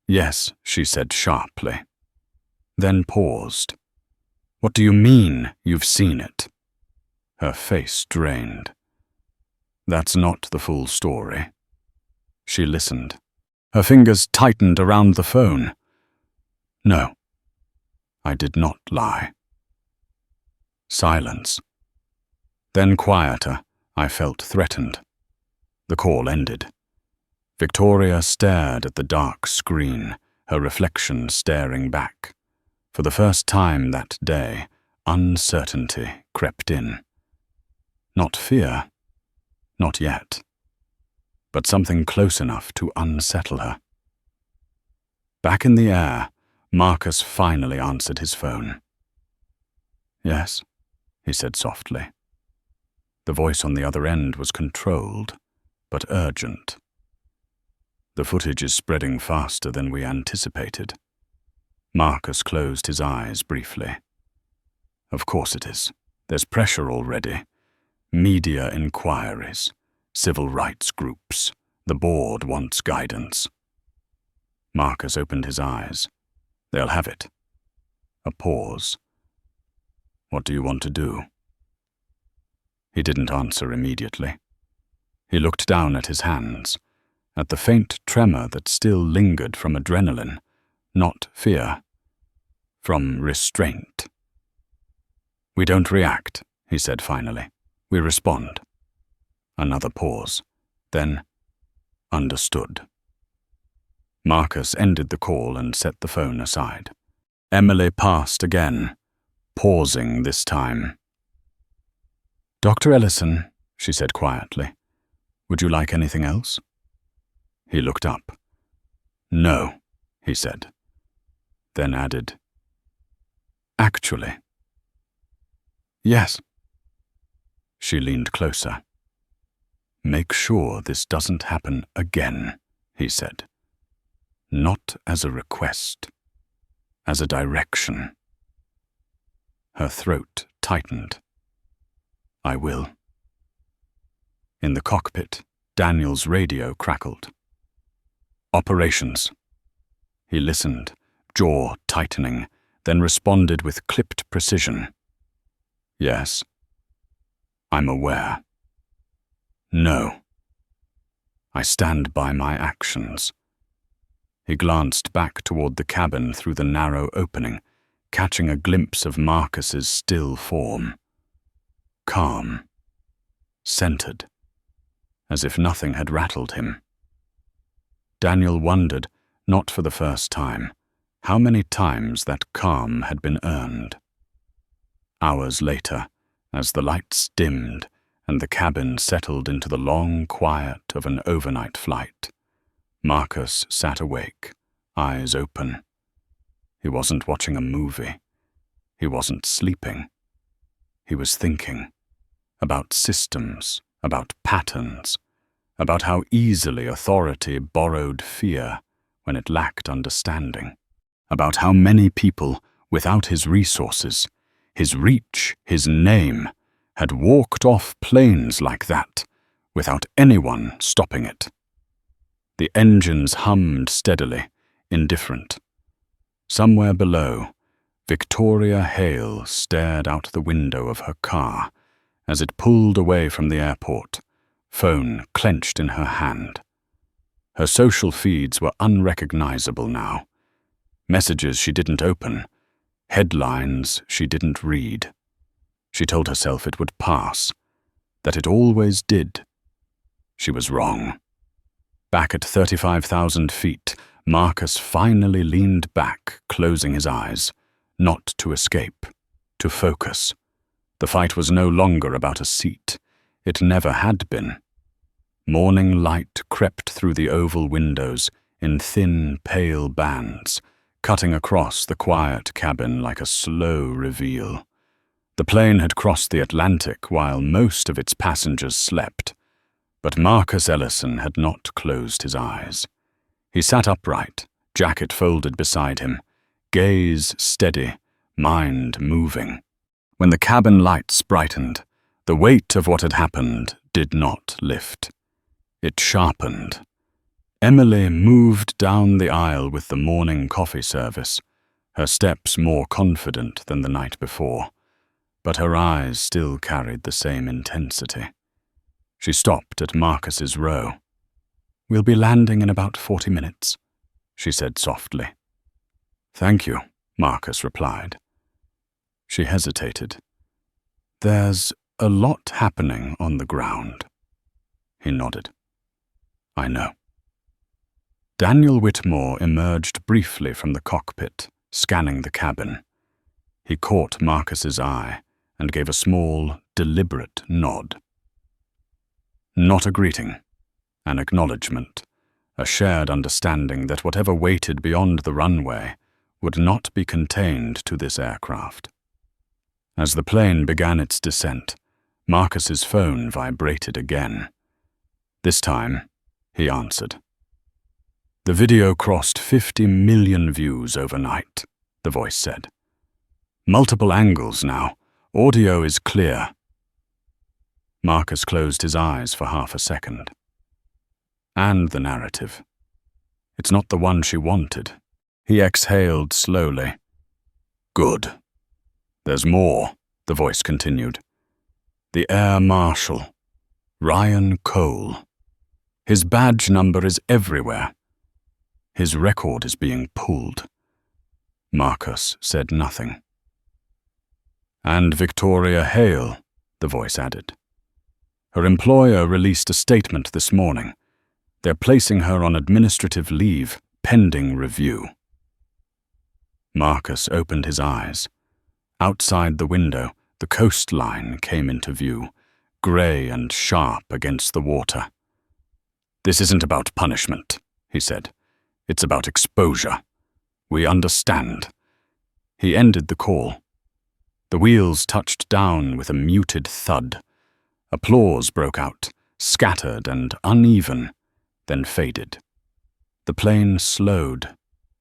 "Yes," she said sharply. Then paused. "What do you mean you've seen it?" Her face drained. "That's not the full story." She listened. Her fingers tightened around the phone. "No, I did not lie." Silence. Then quieter, I felt threatened. The call ended. Victoria stared at the dark screen, her reflection staring back. For the first time that day, uncertainty crept in. Not fear, not yet, but something close enough to unsettle her. Back in the air, Marcus finally answered his phone. "Yes," he said softly. The voice on the other end was controlled, but urgent. "The footage is spreading faster than we anticipated." Marcus closed his eyes briefly. "Of course it is. There's pressure already. Media inquiries, civil rights groups. The board wants guidance." Marcus opened his eyes. "They'll have it." A pause. "What do you want to do?" He didn't answer immediately. He looked down at his hands, at the faint tremor that still lingered from adrenaline, not fear, from restraint. "We don't react," he said finally. "We respond." Another pause. Then, "Understood." Marcus ended the call and set the phone aside. Emily passed again, pausing this time. "Dr. Ellison," she said quietly, "would you like anything else?" He looked up. "No," he said, then added, "Actually." "Yes." She leaned closer. "Make sure this doesn't happen again," he said. "Not as a request, as a direction." Her throat tightened. "I will." In the cockpit, Daniel's radio crackled. "Operations." He listened, jaw tightening, then responded with clipped precision. "Yes." "I'm aware." "No." "I stand by my actions." He glanced back toward the cabin through the narrow opening, catching a glimpse of Marcus's still form. Calm. Centered. As if nothing had rattled him. Daniel wondered, not for the first time, how many times that calm had been earned. Hours later, as the lights dimmed and the cabin settled into the long quiet of an overnight flight, Marcus sat awake, eyes open. He wasn't watching a movie. He wasn't sleeping. He was thinking about systems, about patterns, about how easily authority borrowed fear when it lacked understanding, about how many people, without his resources, his reach, his name, had walked off planes like that without anyone stopping it. The engines hummed steadily, indifferent. Somewhere below, Victoria Hale stared out the window of her car as it pulled away from the airport, phone clenched in her hand. Her social feeds were unrecognizable now. Messages she didn't open, headlines she didn't read. She told herself it would pass, that it always did. She was wrong. Back at 35,000 feet, Marcus finally leaned back, closing his eyes, not to escape, to focus. The fight was no longer about a seat. It never had been. Morning light crept through the oval windows in thin, pale bands, cutting across the quiet cabin like a slow reveal. The plane had crossed the Atlantic while most of its passengers slept, but Marcus Ellison had not closed his eyes. He sat upright, jacket folded beside him, gaze steady, mind moving. When the cabin lights brightened, the weight of what had happened did not lift. It sharpened. Emily moved down the aisle with the morning coffee service, her steps more confident than the night before, but her eyes still carried the same intensity. She stopped at Marcus's row. "We'll be landing in about 40 minutes," she said softly. "Thank you," Marcus replied. She hesitated. "There's a lot happening on the ground." He nodded. "I know." Daniel Whitmore emerged briefly from the cockpit, scanning the cabin. He caught Marcus's eye and gave a small, deliberate nod. Not a greeting, an acknowledgement, a shared understanding that whatever waited beyond the runway would not be contained to this aircraft. As the plane began its descent, Marcus's phone vibrated again. This time, he answered. "The video crossed 50 million views overnight," the voice said. "Multiple angles now. Audio is clear." Marcus closed his eyes for half a second. "And the narrative. It's not the one she wanted." He exhaled slowly. "Good. There's more," the voice continued. "The Air Marshal, Ryan Cole. His badge number is everywhere. His record is being pulled." Marcus said nothing. "And Victoria Hale," the voice added. "Her employer released a statement this morning. They're placing her on administrative leave pending review." Marcus opened his eyes. Outside the window, the coastline came into view, grey and sharp against the water. "This isn't about punishment," he said. "It's about exposure. We understand." He ended the call. The wheels touched down with a muted thud. Applause broke out, scattered and uneven, then faded. The plane slowed,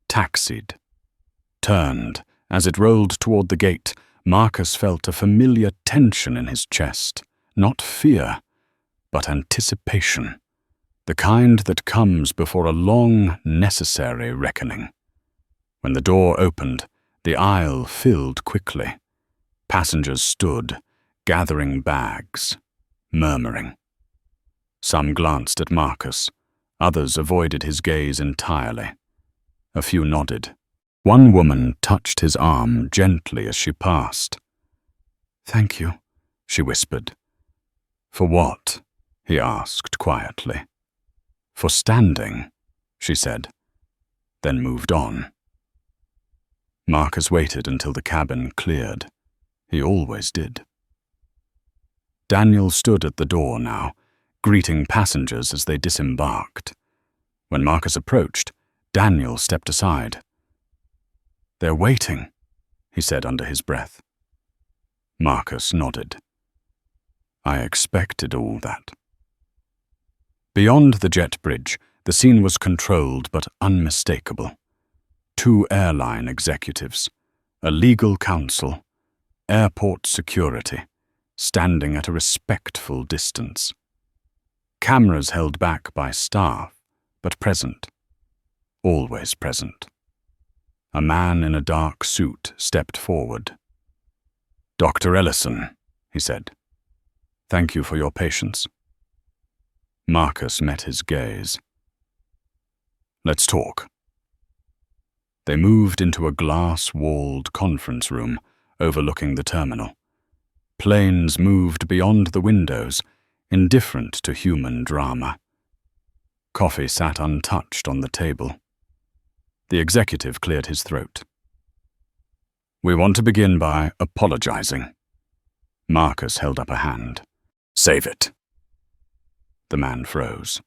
taxied, turned. As it rolled toward the gate, Marcus felt a familiar tension in his chest, not fear, but anticipation, the kind that comes before a long, necessary reckoning. When the door opened, the aisle filled quickly. Passengers stood, gathering bags, murmuring. Some glanced at Marcus. Others avoided his gaze entirely. A few nodded. One woman touched his arm gently as she passed. "Thank you," she whispered. "For what?" he asked quietly. "For standing," she said, then moved on. Marcus waited until the cabin cleared. He always did. Daniel stood at the door now, greeting passengers as they disembarked. When Marcus approached, Daniel stepped aside. "They're waiting," he said under his breath. Marcus nodded. "I expected all that." Beyond the jet bridge, the scene was controlled but unmistakable. 2 airline executives, a legal counsel, airport security, standing at a respectful distance. Cameras held back by staff, but present. Always present. A man in a dark suit stepped forward. "Dr. Ellison," he said. "Thank you for your patience." Marcus met his gaze. "Let's talk." They moved into a glass-walled conference room overlooking the terminal. Planes moved beyond the windows, indifferent to human drama. Coffee sat untouched on the table. The executive cleared his throat. "We want to begin by apologizing." Marcus held up a hand. "Save it." The man froze.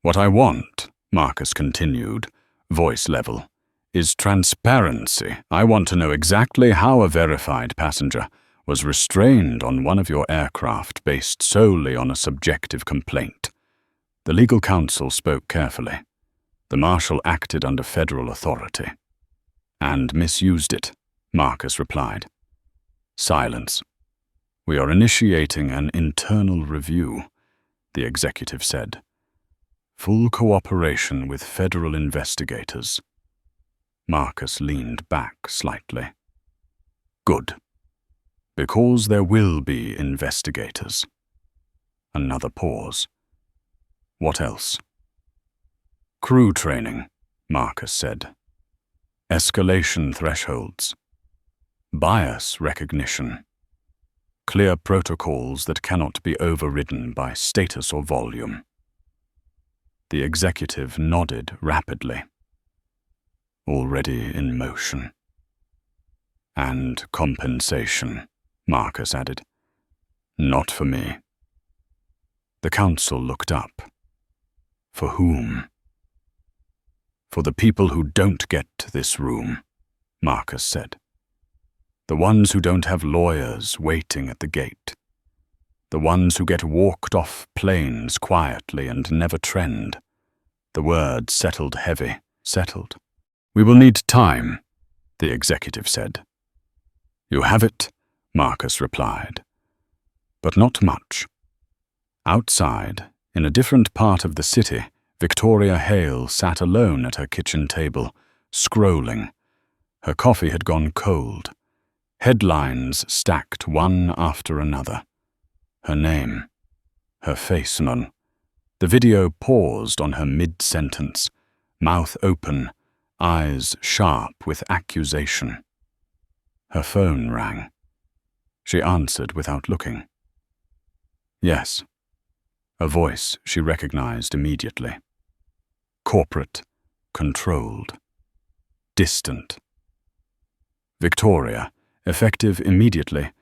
"What I want," Marcus continued, voice level, "is transparency. I want to know exactly how a verified passenger was restrained on one of your aircraft based solely on a subjective complaint." The legal counsel spoke carefully. The marshal acted under federal authority. "And misused it," Marcus replied. Silence. "We are initiating an internal review," the executive said. "Full cooperation with federal investigators." Marcus leaned back slightly. "Good. Because there will be investigators." Another pause. "What else?" "Crew training," Marcus said. "Escalation thresholds. Bias recognition. Clear protocols that cannot be overridden by status or volume." The executive nodded rapidly. "Already in motion." "And compensation," Marcus added. "Not for me." The counsel looked up. "For whom?" "For the people who don't get this room," Marcus said. "The ones who don't have lawyers waiting at the gate. The ones who get walked off planes quietly and never trend." The word settled heavy. Settled. "We will need time," the executive said. "You have it," Marcus replied. "But not much." Outside, in a different part of the city, Victoria Hale sat alone at her kitchen table, scrolling. Her coffee had gone cold. Headlines stacked one after another. Her name. Her face none. The video paused on her mid-sentence, mouth open, eyes sharp with accusation. Her phone rang. She answered without looking. Yes. A voice she recognized immediately. Corporate, controlled, distant. "Victoria, effective immediately,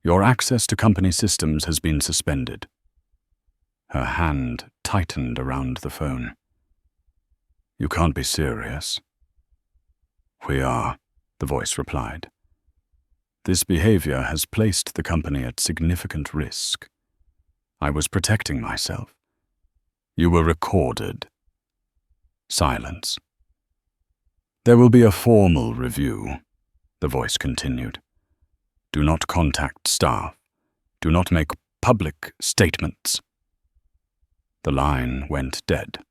your access to company systems has been suspended." Her hand tightened around the phone. "You can't be serious." "We are," the voice replied. "This behavior has placed the company at significant risk. I was protecting myself." "You were recorded." Silence. "There will be a formal review," the voice continued. "Do not contact staff. Do not make public statements." The line went dead.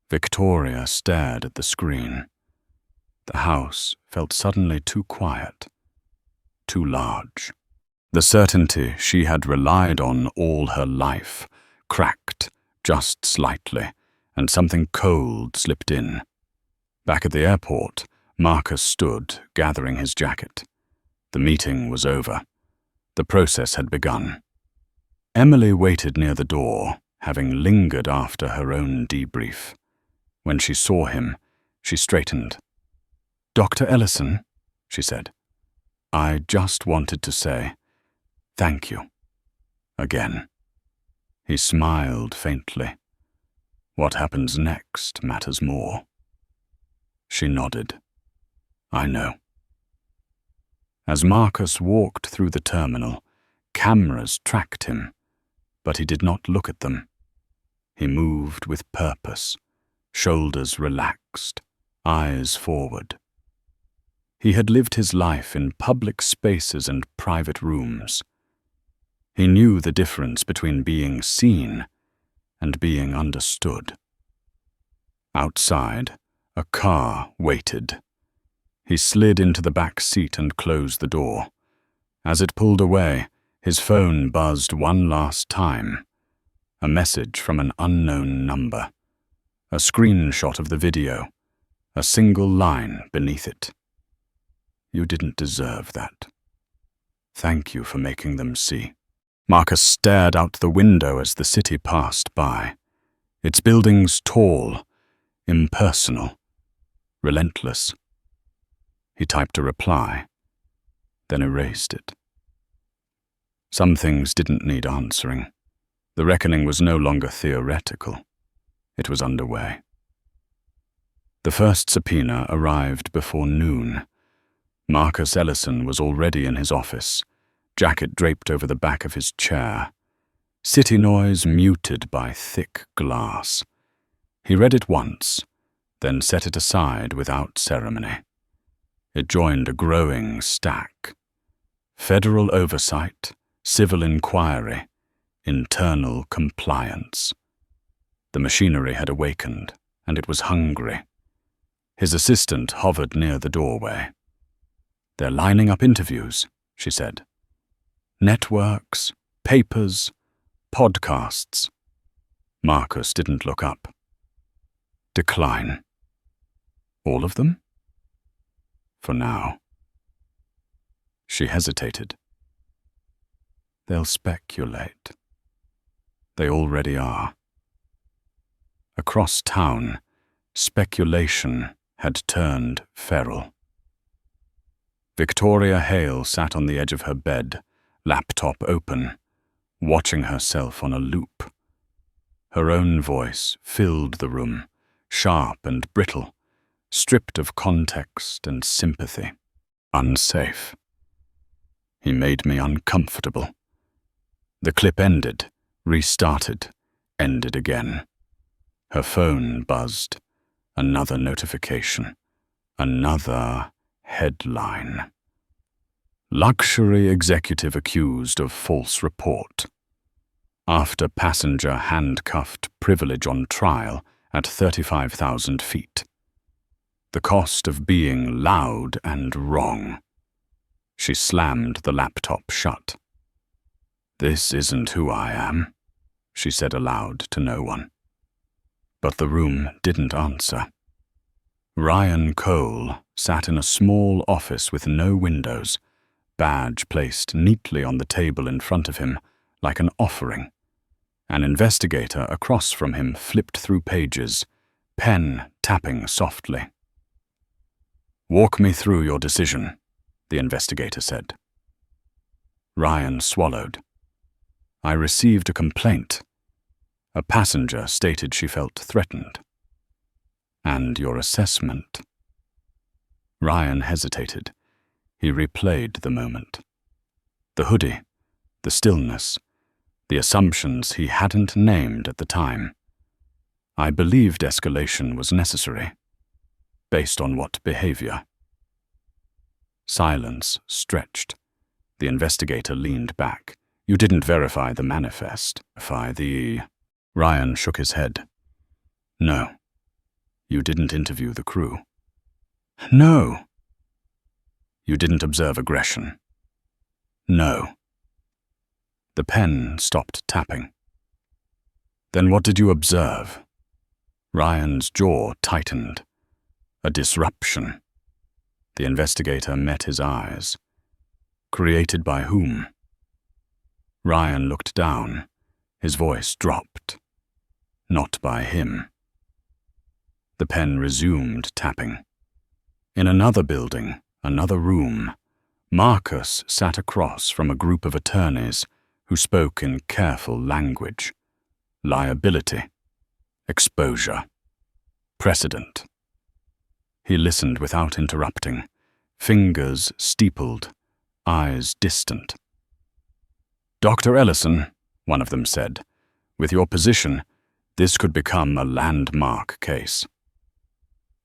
Victoria stared at the screen. The house felt suddenly too quiet, too large. The certainty she had relied on all her life cracked just slightly, and something cold slipped in. Back at the airport, Marcus stood, gathering his jacket. The meeting was over. The process had begun. Emily waited near the door, having lingered after her own debrief. When she saw him, she straightened. Dr. Ellison, she said, I just wanted to say thank you. Again. He smiled faintly. What happens next matters more. She nodded. I know. As Marcus walked through the terminal, cameras tracked him, but he did not look at them. He moved with purpose, shoulders relaxed, eyes forward. He had lived his life in public spaces and private rooms. He knew the difference between being seen and being understood. Outside, a car waited. He slid into the back seat and closed the door. As it pulled away, his phone buzzed one last time. A message from an unknown number. A screenshot of the video. A single line beneath it. You didn't deserve that. Thank you for making them see. Marcus stared out the window as the city passed by. Its buildings tall, impersonal, relentless. He typed a reply, then erased it. Some things didn't need answering. The reckoning was no longer theoretical. It was underway. The first subpoena arrived before noon. Marcus Ellison was already in his office, jacket draped over the back of his chair, city noise muted by thick glass. He read it once, then set it aside without ceremony. It joined a growing stack. Federal oversight, civil inquiry, internal compliance. The machinery had awakened, and it was hungry. His assistant hovered near the doorway. They're lining up interviews, she said. Networks, papers, podcasts. Marcus didn't look up. Decline. All of them? For now. She hesitated. They'll speculate. They already are. Across town, speculation had turned feral. Victoria Hale sat on the edge of her bed, laptop open, watching herself on a loop. Her own voice filled the room, sharp and brittle, stripped of context and sympathy. Unsafe. He made me uncomfortable. The clip ended, restarted, ended again. Her phone buzzed. Another notification. Another headline. Luxury executive accused of false report. After passenger handcuffed, privilege on trial at 35,000 feet. The cost of being loud and wrong. She slammed the laptop shut. This isn't who I am, she said aloud to no one. But the room didn't answer. Ryan Cole sat in a small office with no windows, badge placed neatly on the table in front of him like an offering. An investigator across from him flipped through pages, pen tapping softly. Walk me through your decision, the investigator said. Ryan swallowed. I received a complaint. A passenger stated she felt threatened. And your assessment? Ryan hesitated. He replayed the moment. The hoodie, the stillness, the assumptions he hadn't named at the time. I believed escalation was necessary. Based on what behavior? Silence stretched. The investigator leaned back. You didn't verify the manifest. Ryan shook his head. No. You didn't interview the crew. No. You didn't observe aggression. No. The pen stopped tapping. Then what did you observe? Ryan's jaw tightened. A disruption. The investigator met his eyes. Created by whom? Ryan looked down. His voice dropped. Not by him. The pen resumed tapping. In another building, another room, Marcus sat across from a group of attorneys who spoke in careful language. Liability, exposure, precedent. He listened without interrupting, fingers steepled, eyes distant. "Dr. Ellison," one of them said, "with your position, this could become a landmark case."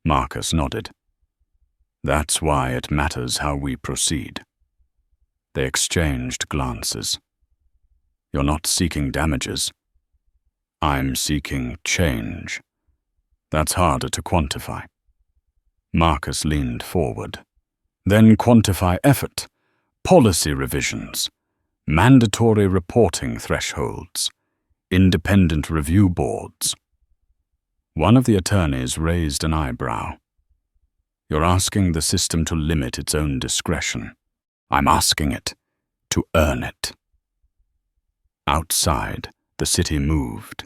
Marcus nodded. "That's why it matters how we proceed." They exchanged glances. "You're not seeking damages. I'm seeking change. That's harder to quantify." Marcus leaned forward. "Then quantify effort, policy revisions, mandatory reporting thresholds, independent review boards." One of the attorneys raised an eyebrow. "You're asking the system to limit its own discretion. I'm asking it to earn it." Outside, the city moved.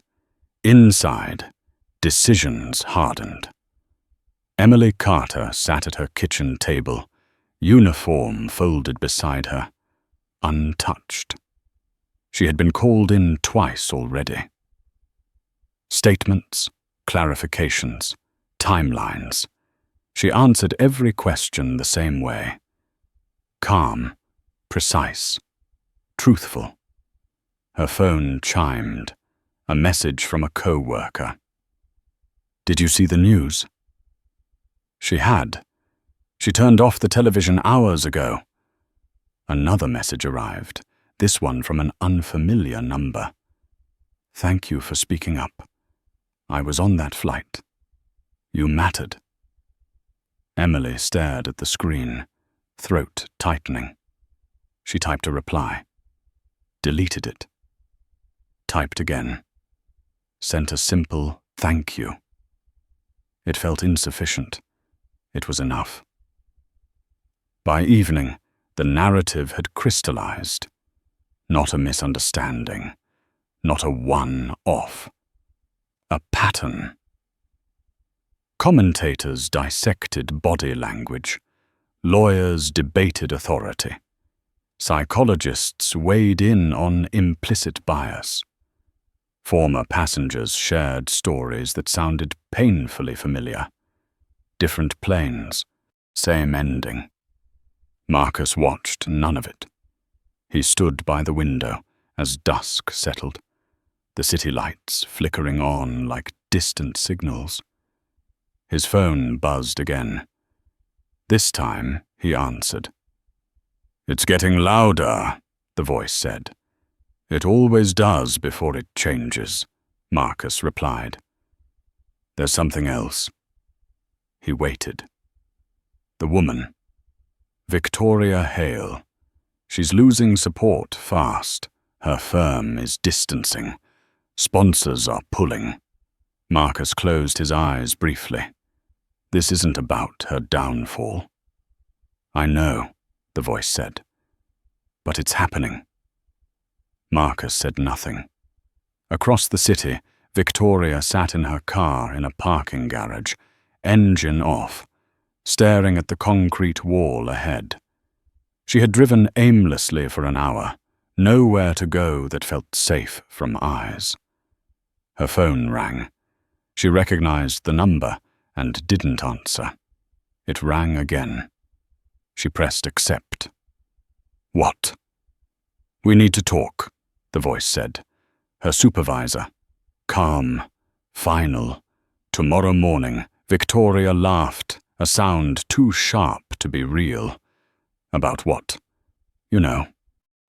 Inside, decisions hardened. Emily Carter sat at her kitchen table, uniform folded beside her, untouched. She had been called in twice already. Statements, clarifications, timelines. She answered every question the same way. Calm, precise, truthful. Her phone chimed, a message from a co-worker. "Did you see the news?" She had. She turned off the television hours ago. Another message arrived, this one from an unfamiliar number. "Thank you for speaking up. I was on that flight. You mattered." Emily stared at the screen, throat tightening. She typed a reply. Deleted it. Typed again. Sent a simple thank you. It felt insufficient. It was enough. By evening, the narrative had crystallized. Not a misunderstanding. Not a one-off. A pattern. Commentators dissected body language. Lawyers debated authority. Psychologists weighed in on implicit bias. Former passengers shared stories that sounded painfully familiar. Different planes, same ending. Marcus watched none of it. He stood by the window as dusk settled, the city lights flickering on like distant signals. His phone buzzed again. This time, he answered. "It's getting louder," the voice said. "It always does before it changes," Marcus replied. "There's something else." He waited. The woman. Victoria Hale. She's losing support fast. Her firm is distancing. Sponsors are pulling. Marcus closed his eyes briefly. This isn't about her downfall. "I know," the voice said. "But it's happening." Marcus said nothing. Across the city, Victoria sat in her car in a parking garage, engine off, staring at the concrete wall ahead. She had driven aimlessly for an hour, nowhere to go that felt safe from eyes. Her phone rang. She recognized the number and didn't answer. It rang again. She pressed accept. "What?" "We need to talk," the voice said. Her supervisor. Calm, final. Tomorrow morning, Victoria laughed, a sound too sharp to be real. "About what?" "You know."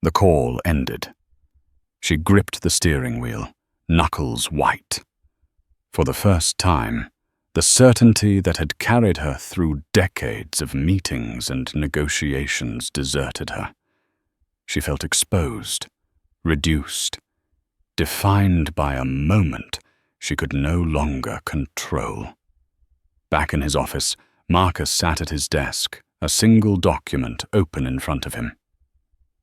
The call ended. She gripped the steering wheel, knuckles white. For the first time, the certainty that had carried her through decades of meetings and negotiations deserted her. She felt exposed, reduced, defined by a moment she could no longer control. Back in his office, Marcus sat at his desk, a single document open in front of him.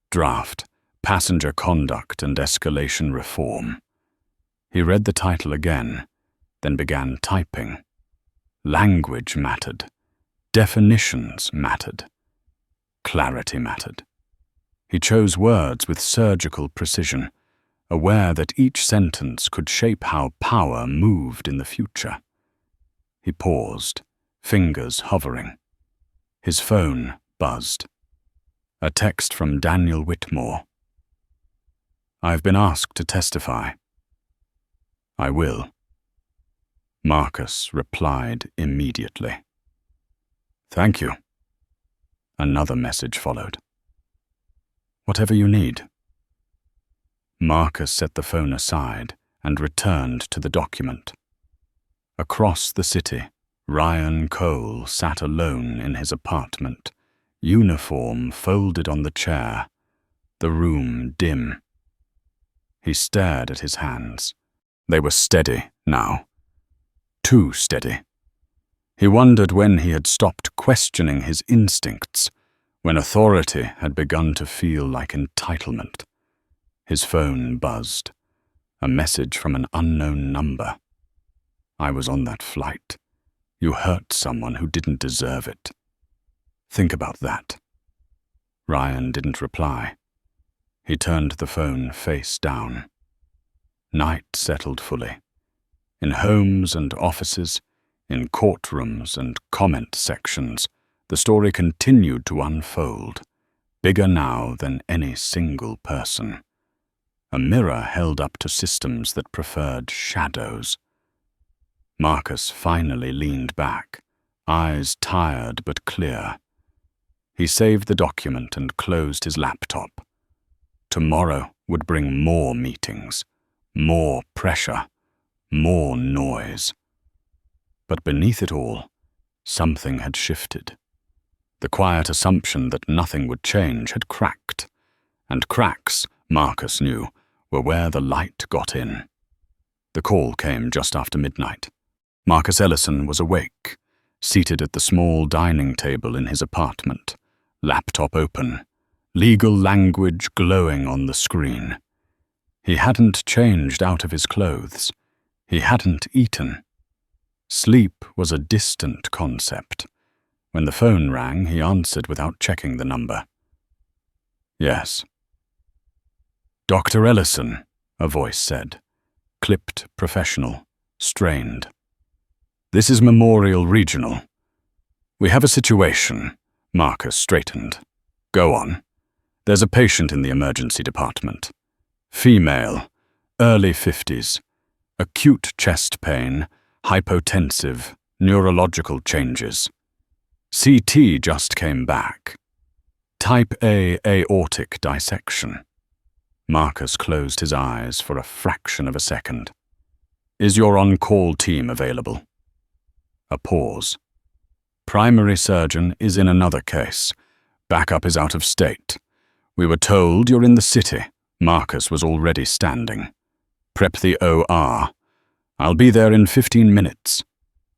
Draft, Passenger Conduct and Escalation Reform. He read the title again, then began typing. Language mattered. Definitions mattered. Clarity mattered. He chose words with surgical precision, aware that each sentence could shape how power moved in the future. He paused, fingers hovering. His phone buzzed. A text from Daniel Whitmore. "I've been asked to testify." "I will." Marcus replied immediately. "Thank you." Another message followed. "Whatever you need." Marcus set the phone aside and returned to the document. Across the city, Ryan Cole sat alone in his apartment, uniform folded on the chair, the room dim. He stared at his hands. They were steady now. Too steady. He wondered when he had stopped questioning his instincts, when authority had begun to feel like entitlement. His phone buzzed. A message from an unknown number. "I was on that flight. You hurt someone who didn't deserve it. Think about that." Ryan didn't reply. He turned the phone face down. Night settled fully. In homes and offices, in courtrooms and comment sections, the story continued to unfold, bigger now than any single person. A mirror held up to systems that preferred shadows. Marcus finally leaned back, eyes tired but clear. He saved the document and closed his laptop. Tomorrow would bring more meetings, more pressure, more noise. But beneath it all, something had shifted. The quiet assumption that nothing would change had cracked, and cracks, Marcus knew, were where the light got in. The call came just after midnight. Marcus Ellison was awake, seated at the small dining table in his apartment, laptop open, legal language glowing on the screen. He hadn't changed out of his clothes. He hadn't eaten. Sleep was a distant concept. When the phone rang, he answered without checking the number. "Yes." "Dr. Ellison," a voice said, clipped professional, strained. "This is Memorial Regional. We have a situation." Marcus straightened. "Go on." "There's a patient in the emergency department. Female, early 50s, acute chest pain, hypotensive, neurological changes. CT just came back. Type A aortic dissection." Marcus closed his eyes for a fraction of a second. "Is your on-call team available?" A pause. "Primary surgeon is in another case. Backup is out of state. We were told you're in the city." Marcus was already standing. "Prep the OR. I'll be there in 15 minutes.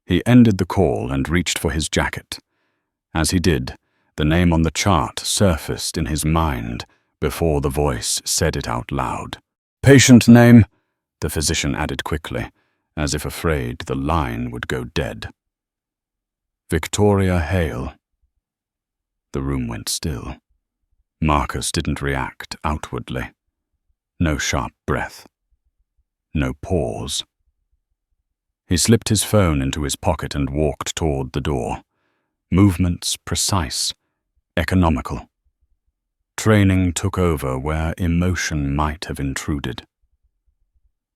He ended the call and reached for his jacket. As he did, the name on the chart surfaced in his mind before the voice said it out loud. "Patient name," the physician added quickly, as if afraid the line would go dead. "Victoria Hale." The room went still. Marcus didn't react outwardly. No sharp breath. No pause. He slipped his phone into his pocket and walked toward the door. Movements precise, economical. Training took over where emotion might have intruded.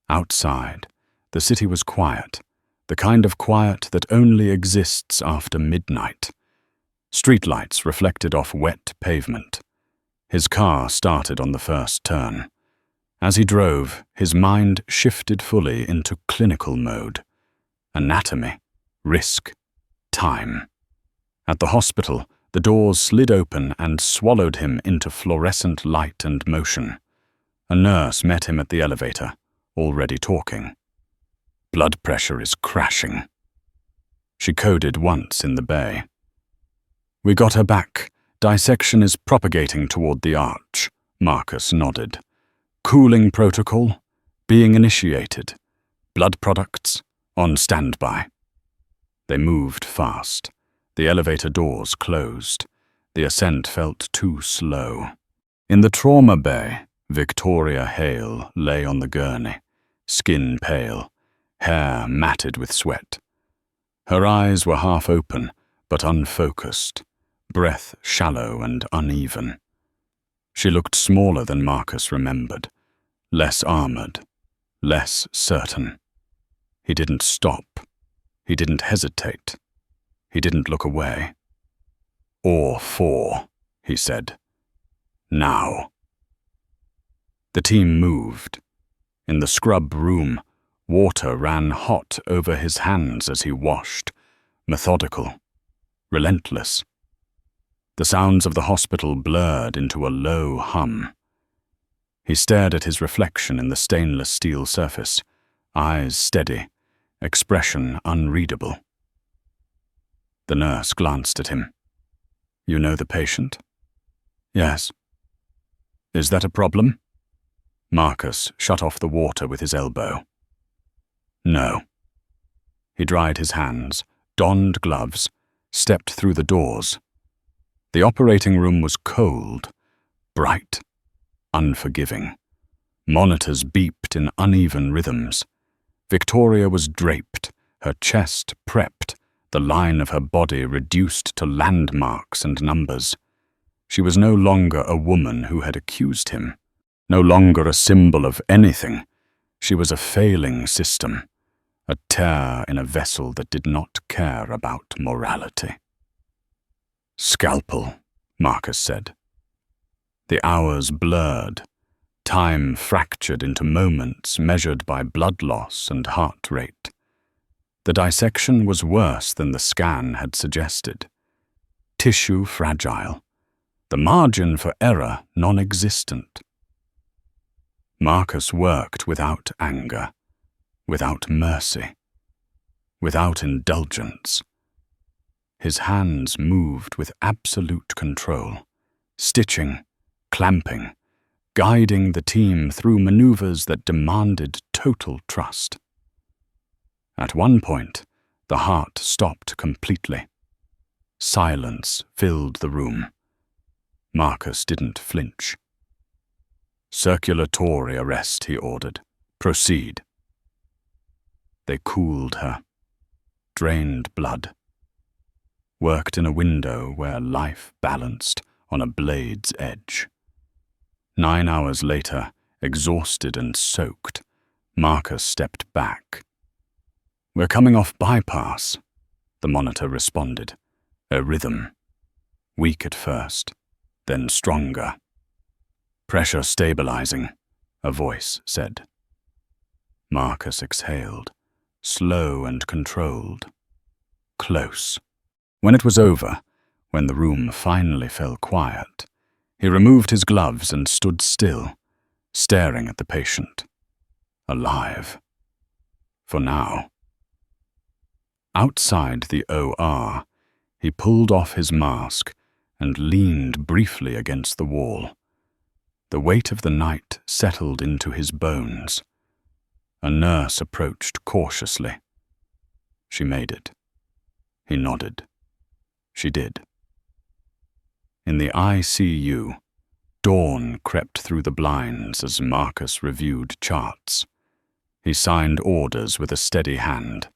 Outside, the city was quiet, the kind of quiet that only exists after midnight. Streetlights reflected off wet pavement. His car started on the first turn. As he drove, his mind shifted fully into clinical mode. Anatomy, risk, time. At the hospital, the doors slid open and swallowed him into fluorescent light and motion. A nurse met him at the elevator, already talking. "Blood pressure is crashing." She coded once in the bay. "We got her back. Dissection is propagating toward the arch." Marcus nodded. "Cooling protocol, being initiated. Blood products, on standby." They moved fast. The elevator doors closed. The ascent felt too slow. In the trauma bay, Victoria Hale lay on the gurney, skin pale, hair matted with sweat. Her eyes were half open, but unfocused, breath shallow and uneven. She looked smaller than Marcus remembered, less armored, less certain. He didn't stop. He didn't hesitate. He didn't look away. "Or 4, he said. "Now." The team moved. In the scrub room, water ran hot over his hands as he washed, methodical, relentless. The sounds of the hospital blurred into a low hum. He stared at his reflection in the stainless steel surface, eyes steady, expression unreadable. The nurse glanced at him. "You know the patient?" "Yes." "Is that a problem?" Marcus shut off the water with his elbow. "No." He dried his hands, donned gloves, stepped through the doors. The operating room was cold, bright, unforgiving. Monitors beeped in uneven rhythms. Victoria was draped, her chest prepped, the line of her body reduced to landmarks and numbers. She was no longer a woman who had accused him, no longer a symbol of anything. She was a failing system, a tear in a vessel that did not care about morality. "Scalpel," Marcus said. The hours blurred, time fractured into moments measured by blood loss and heart rate. The dissection was worse than the scan had suggested. Tissue fragile, the margin for error non-existent. Marcus worked without anger, without mercy, without indulgence. His hands moved with absolute control, stitching, clamping, guiding the team through maneuvers that demanded total trust. At one point, the heart stopped completely. Silence filled the room. Marcus didn't flinch. "Circulatory arrest," he ordered. "Proceed." They cooled her, drained blood, worked in a window where life balanced on a blade's edge. 9 hours later, exhausted and soaked, Marcus stepped back. "We're coming off bypass," the monitor responded, a rhythm. Weak at first, then stronger. "Pressure stabilizing," a voice said. Marcus exhaled, slow and controlled. Close. When it was over, when the room finally fell quiet, he removed his gloves and stood still, staring at the patient. Alive. For now. Outside the OR, he pulled off his mask and leaned briefly against the wall. The weight of the night settled into his bones. A nurse approached cautiously. She made it. He nodded. She did. In the ICU, dawn crept through the blinds as Marcus reviewed charts. He signed orders with a steady hand.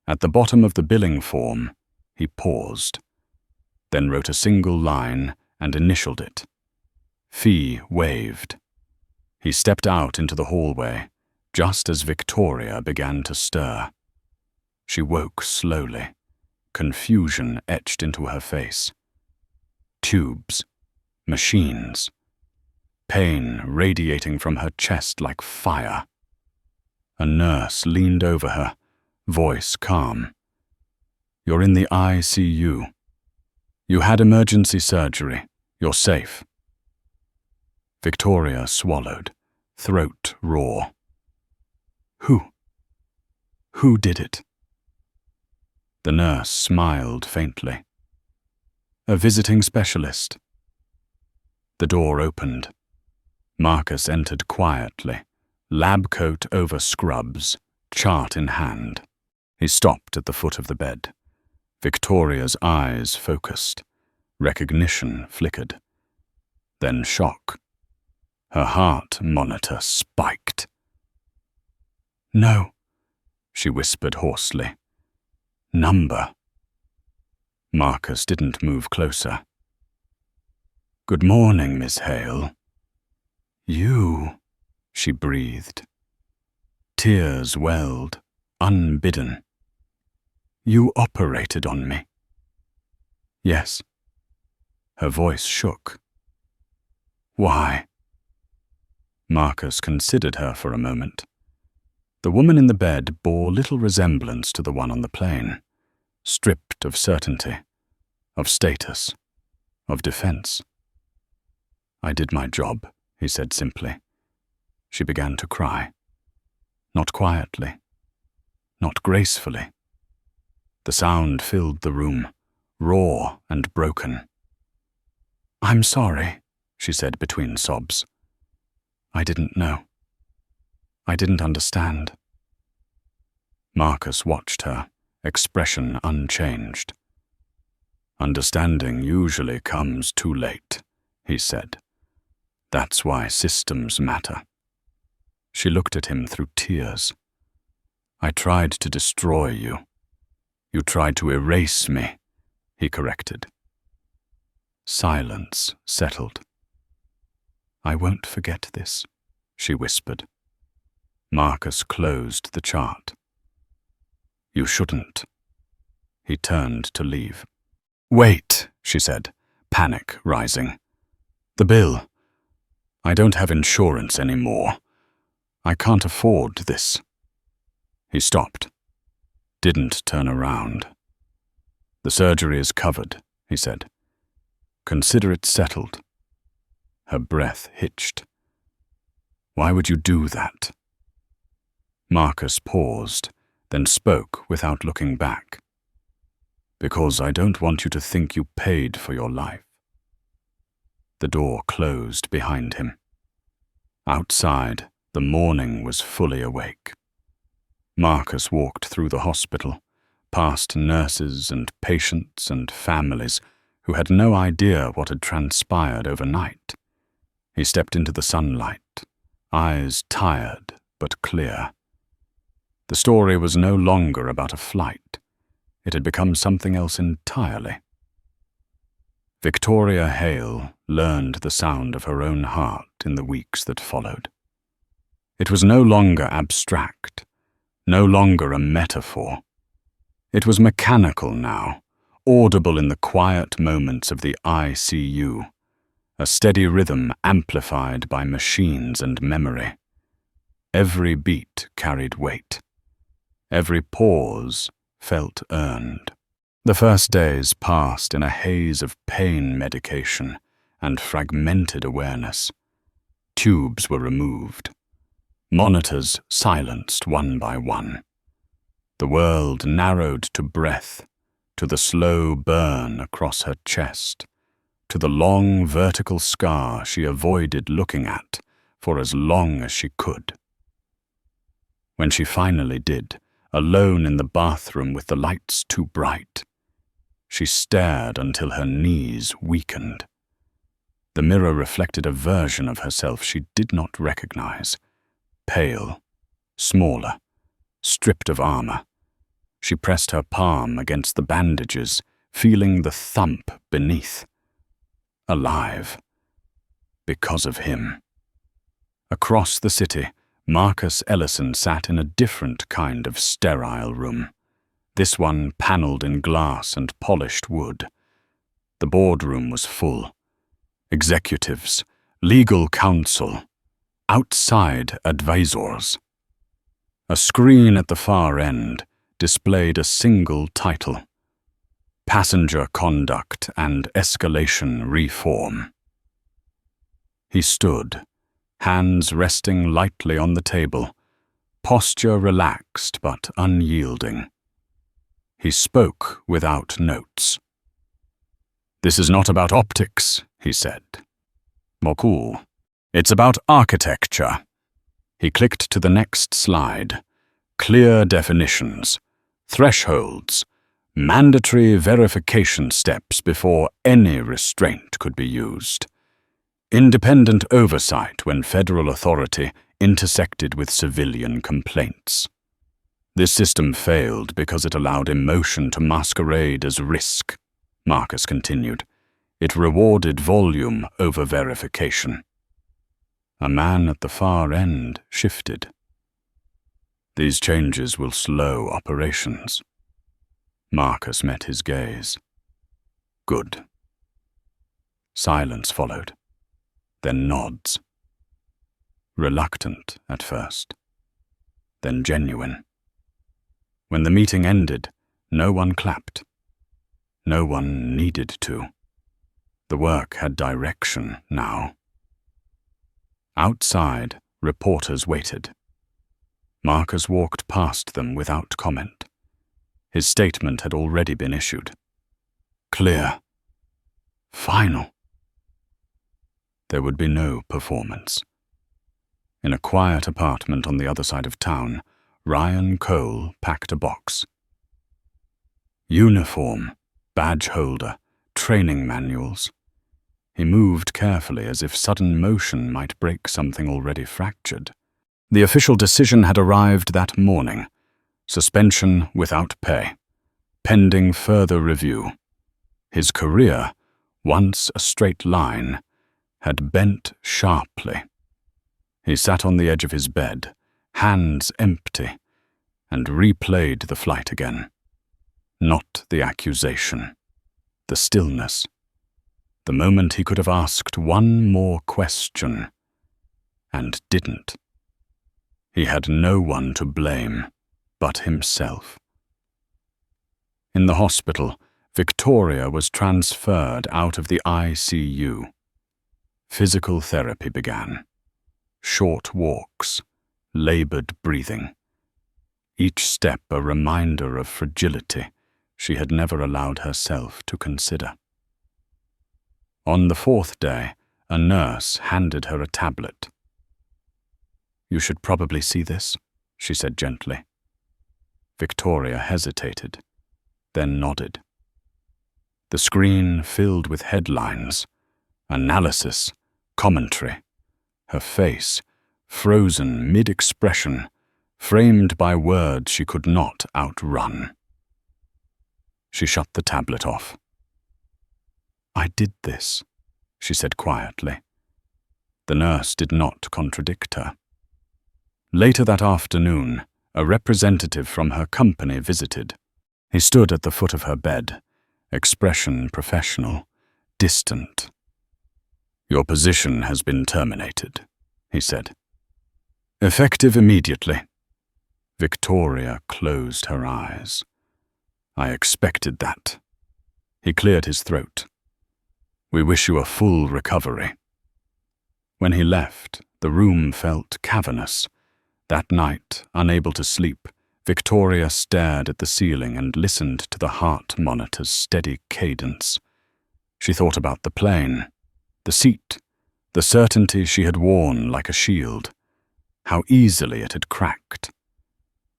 At the bottom of the billing form, he paused, then wrote a single line and initialed it. Fee waved. He stepped out into the hallway, just as Victoria began to stir. She woke slowly, confusion etched into her face. Tubes, machines, pain radiating from her chest like fire. A nurse leaned over her, voice calm. "You're in the ICU. You had emergency surgery. You're safe." Victoria swallowed, throat raw. Who did it?" The nurse smiled faintly. "A visiting specialist." The door opened. Marcus entered quietly, lab coat over scrubs, chart in hand. He stopped at the foot of the bed. Victoria's eyes focused. Recognition flickered. Then shock. Her heart monitor spiked. "No," she whispered hoarsely. "Number." Marcus didn't move closer. "Good morning, Miss Hale." "You," she breathed. Tears welled, unbidden. "You operated on me." "Yes." Her voice shook. "Why?" Marcus considered her for a moment. The woman in the bed bore little resemblance to the one on the plane, stripped of certainty, of status, of defense. "I did my job," he said simply. She began to cry. Not quietly, not gracefully. The sound filled the room, raw and broken. "I'm sorry," she said between sobs. "I didn't know. I didn't understand." Marcus watched her, expression unchanged. "Understanding usually comes too late," he said. "That's why systems matter." She looked at him through tears. "I tried to destroy you. You tried to erase me," he corrected. Silence settled. "I won't forget this," she whispered. Marcus closed the chart. "You shouldn't." He turned to leave. "Wait," she said, panic rising. "The bill. I don't have insurance anymore. I can't afford this." He stopped. Didn't turn around. "The surgery is covered," he said. "Consider it settled." Her breath hitched. "Why would you do that?" Marcus paused, then spoke without looking back. "Because I don't want you to think you paid for your life." The door closed behind him. Outside, the morning was fully awake. Marcus walked through the hospital, past nurses and patients and families who had no idea what had transpired overnight. He stepped into the sunlight, eyes tired but clear. The story was no longer about a flight. It had become something else entirely. Victoria Hale learned the sound of her own heart in the weeks that followed. It was no longer abstract, no longer a metaphor. It was mechanical now, audible in the quiet moments of the ICU, a steady rhythm amplified by machines and memory. Every beat carried weight. Every pause felt earned. The first days passed in a haze of pain medication and fragmented awareness. Tubes were removed. Monitors silenced one by one. The world narrowed to breath, to the slow burn across her chest, to the long vertical scar she avoided looking at for as long as she could. When she finally did, alone in the bathroom with the lights too bright, she stared until her knees weakened. The mirror reflected a version of herself she did not recognize. Pale, smaller, stripped of armor. She pressed her palm against the bandages, feeling the thump beneath. Alive. Because of him. Across the city, Marcus Ellison sat in a different kind of sterile room. This one paneled in glass and polished wood. The boardroom was full. Executives, legal counsel, outside advisors. A screen at the far end displayed a single title: Passenger Conduct and Escalation Reform. He stood, hands resting lightly on the table, posture relaxed but unyielding. He spoke without notes. "This is not about optics," he said. "More cool. It's about architecture." He clicked to the next slide. Clear definitions, thresholds, Mandatory verification steps before any restraint could be used. Independent oversight when federal authority intersected with civilian complaints. This system failed because it allowed emotion to masquerade as risk, Marcus continued. It rewarded volume over verification. A man at the far end shifted. These changes will slow operations. Marcus met his gaze. Good. Silence followed, then nods. Reluctant at first, then genuine. When the meeting ended, no one clapped. No one needed to. The work had direction now. Outside, reporters waited. Marcus walked past them without comment. His statement had already been issued. Clear. Final. There would be no performance. In a quiet apartment on the other side of town, Ryan Cole packed a box. Uniform, badge holder, training manuals. He moved carefully as if sudden motion might break something already fractured. The official decision had arrived that morning. Suspension without pay, pending further review. His career, once a straight line, had bent sharply. He sat on the edge of his bed, hands empty, and replayed the flight again. Not the accusation, the stillness. The moment he could have asked one more question, and didn't. He had no one to blame but himself. In the hospital, Victoria was transferred out of the ICU. Physical therapy began. Short walks, labored breathing. Each step a reminder of fragility she had never allowed herself to consider. On the fourth day, a nurse handed her a tablet. "You should probably see this," she said gently. Victoria hesitated, then nodded. The screen filled with headlines, analysis, commentary. Her face, frozen mid-expression, framed by words she could not outrun. She shut the tablet off. "I did this," she said quietly. The nurse did not contradict her. Later that afternoon, a representative from her company visited. He stood at the foot of her bed, expression professional, distant. "Your position has been terminated," he said. "Effective immediately." Victoria closed her eyes. "I expected that." He cleared his throat. "We wish you a full recovery." When he left, the room felt cavernous. That night, unable to sleep, Victoria stared at the ceiling and listened to the heart monitor's steady cadence. She thought about the plane, the seat, the certainty she had worn like a shield, how easily it had cracked.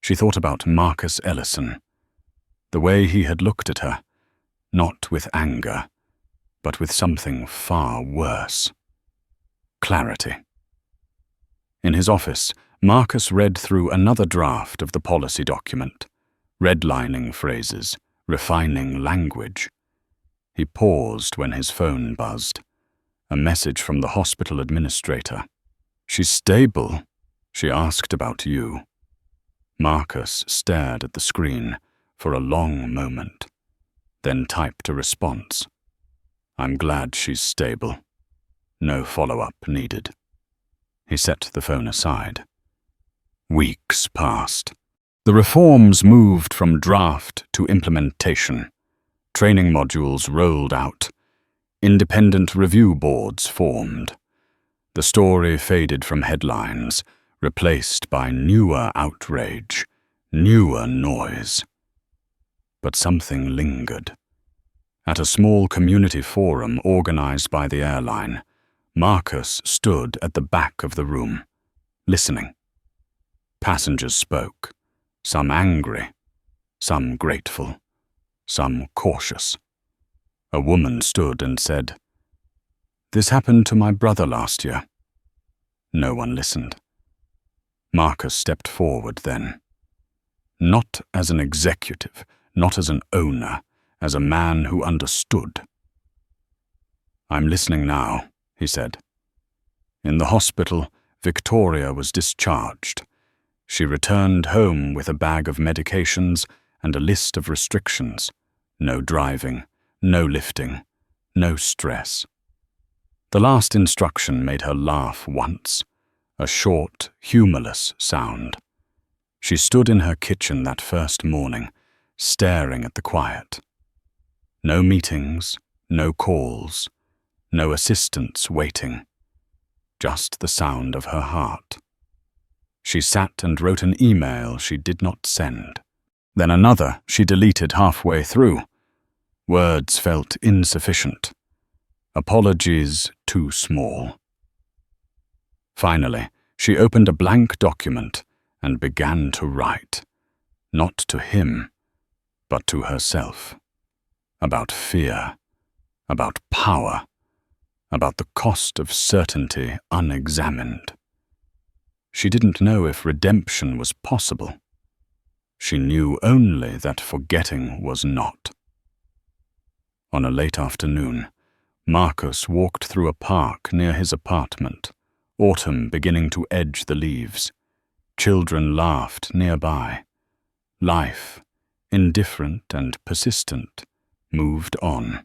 She thought about Marcus Ellison, the way he had looked at her, not with anger, but with something far worse. Clarity. In his office, Marcus read through another draft of the policy document, redlining phrases, refining language. He paused when his phone buzzed. A message from the hospital administrator. "She's stable. She asked about you." Marcus stared at the screen for a long moment, then typed a response. "I'm glad she's stable. No follow-up needed." He set the phone aside. Weeks passed. The reforms moved from draft to implementation. Training modules rolled out. Independent review boards formed. The story faded from headlines, replaced by newer outrage, newer noise. But something lingered. At a small community forum organized by the airline, Marcus stood at the back of the room, listening. Passengers spoke, some angry, some grateful, some cautious. A woman stood and said, "This happened to my brother last year." No one listened. Marcus stepped forward then. Not as an executive, not as an owner, as a man who understood. "I'm listening now," he said. In the hospital, Victoria was discharged. She returned home with a bag of medications and a list of restrictions. No driving, no lifting, no stress. The last instruction made her laugh once, a short, humorless sound. She stood in her kitchen that first morning, staring at the quiet. No meetings, no calls, no assistants waiting. Just the sound of her heart. She sat and wrote an email she did not send. Then another she deleted halfway through. Words felt insufficient. Apologies too small. Finally, she opened a blank document and began to write, not to him, but to herself. About fear, about power, about the cost of certainty unexamined. She didn't know if redemption was possible. She knew only that forgetting was not. On a late afternoon, Marcus walked through a park near his apartment, autumn beginning to edge the leaves. Children laughed nearby. Life, indifferent and persistent, moved on.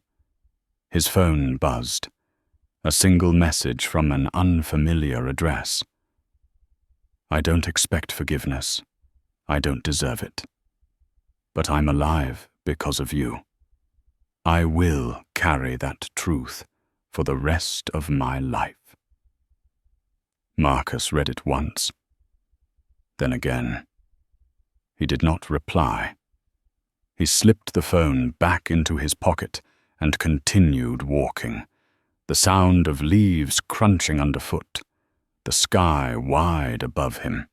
His phone buzzed. A single message from an unfamiliar address. "I don't expect forgiveness. I don't deserve it. But I'm alive because of you. I will carry that truth for the rest of my life." Marcus read it once. Then again. He did not reply. He slipped the phone back into his pocket and continued walking, the sound of leaves crunching underfoot, the sky wide above him.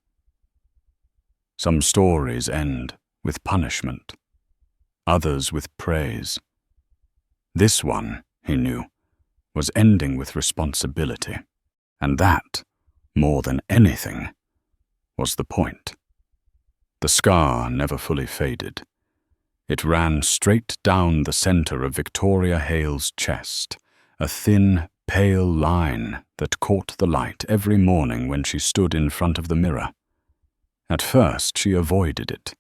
Some stories end with punishment, others with praise. This one, he knew, was ending with responsibility, and that, more than anything, was the point. The scar never fully faded. It ran straight down the center of Victoria Hale's chest, a thin, pale line that caught the light every morning when she stood in front of the mirror. At first she avoided it.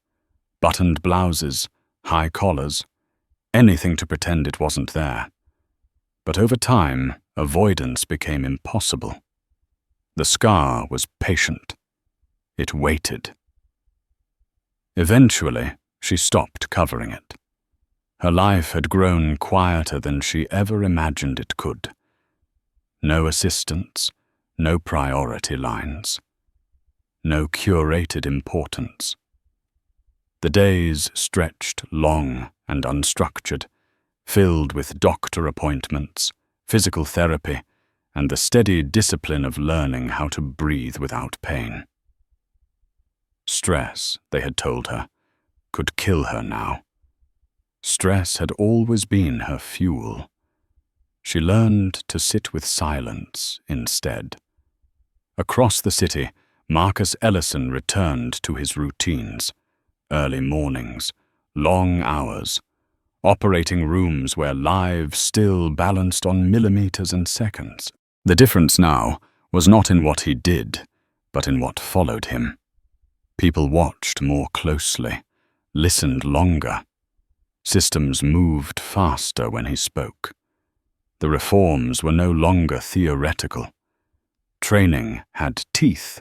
Buttoned blouses, high collars, anything to pretend it wasn't there. But over time, avoidance became impossible. The scar was patient. It waited. Eventually, she stopped covering it. Her life had grown quieter than she ever imagined it could. No assistants, no priority lines, no curated importance. The days stretched long and unstructured, filled with doctor appointments, physical therapy, and the steady discipline of learning how to breathe without pain. Stress, they had told her, could kill her now. Stress had always been her fuel. She learned to sit with silence instead. Across the city, Marcus Ellison returned to his routines. Early mornings, long hours, operating rooms where lives still balanced on millimeters and seconds. The difference now was not in what he did, but in what followed him. People watched more closely, listened longer. Systems moved faster when he spoke. The reforms were no longer theoretical. Training had teeth.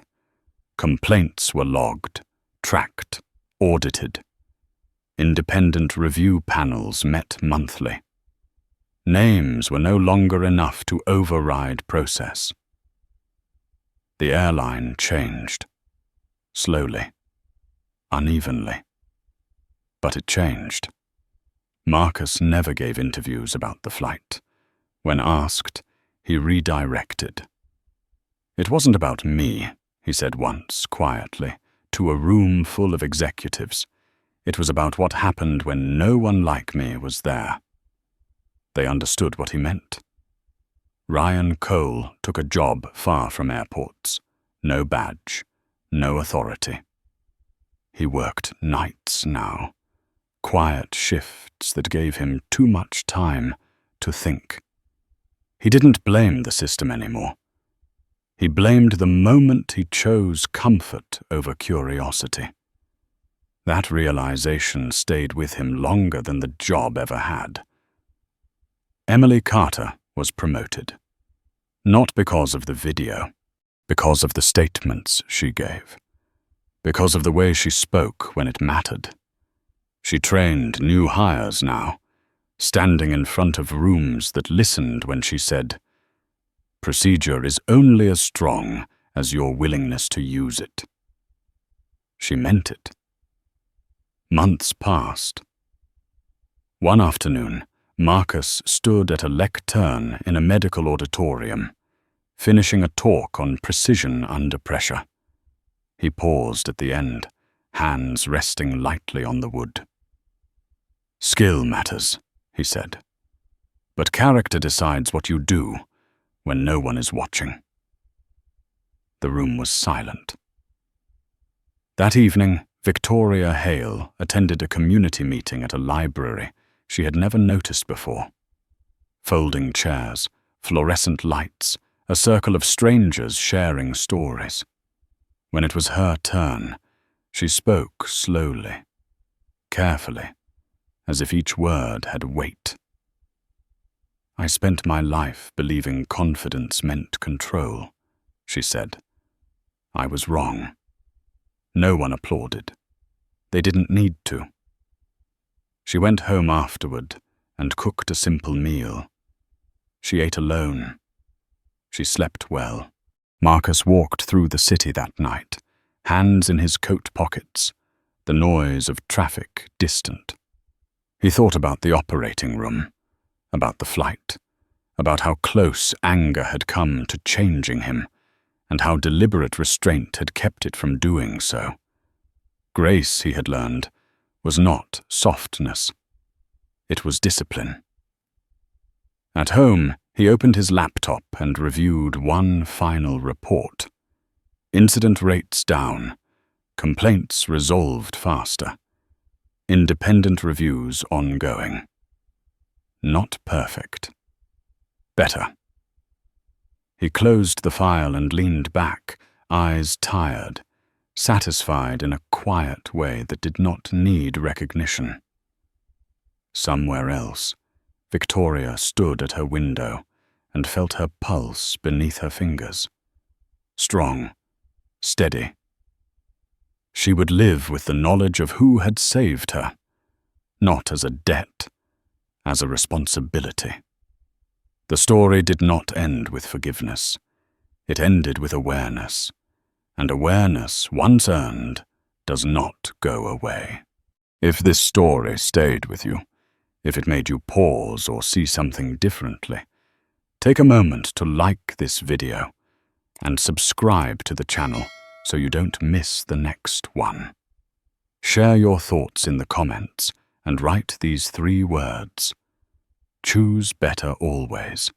Complaints were logged, tracked, audited. Independent review panels met monthly. Names were no longer enough to override process. The airline changed. Slowly, unevenly. But it changed. Marcus never gave interviews about the flight. When asked, he redirected. "It wasn't about me," he said once, quietly, to a room full of executives. It was about what happened when no one like me was there. They understood what he meant. Ryan Cole took a job far from airports. No badge, no authority. He worked nights now, quiet shifts that gave him too much time to think. He didn't blame the system anymore. He blamed the moment he chose comfort over curiosity. That realization stayed with him longer than the job ever had. Emily Carter was promoted. Not because of the video, because of the statements she gave, because of the way she spoke when it mattered. She trained new hires now, standing in front of rooms that listened when she said, "Procedure is only as strong as your willingness to use it." She meant it. Months passed. One afternoon, Marcus stood at a lectern in a medical auditorium, finishing a talk on precision under pressure. He paused at the end, hands resting lightly on the wood. "Skill matters," he said, "but character decides what you do when no one is watching." The room was silent. That evening, Victoria Hale attended a community meeting at a library she had never noticed before. Folding chairs, fluorescent lights, a circle of strangers sharing stories. When it was her turn, she spoke slowly, carefully, as if each word had weight. "I spent my life believing confidence meant control," she said. "I was wrong. No one applauded. They didn't need to." She went home afterward and cooked a simple meal. She ate alone. She slept well. Marcus walked through the city that night, hands in his coat pockets, the noise of traffic distant. He thought about the operating room, about the flight, about how close anger had come to changing him, and how deliberate restraint had kept it from doing so. Grace, he had learned, was not softness. It was discipline. At home, he opened his laptop and reviewed one final report. Incident rates down, complaints resolved faster, independent reviews ongoing. Not perfect. Better. He closed the file and leaned back, eyes tired, satisfied in a quiet way that did not need recognition. Somewhere else, Victoria stood at her window and felt her pulse beneath her fingers. Strong, steady. She would live with the knowledge of who had saved her, not as a debt, as a responsibility. The story did not end with forgiveness. It ended with awareness. And awareness, once earned, does not go away. If this story stayed with you, if it made you pause or see something differently, take a moment to like this video and subscribe to the channel so you don't miss the next one. Share your thoughts in the comments and write these 3 words. Choose better always.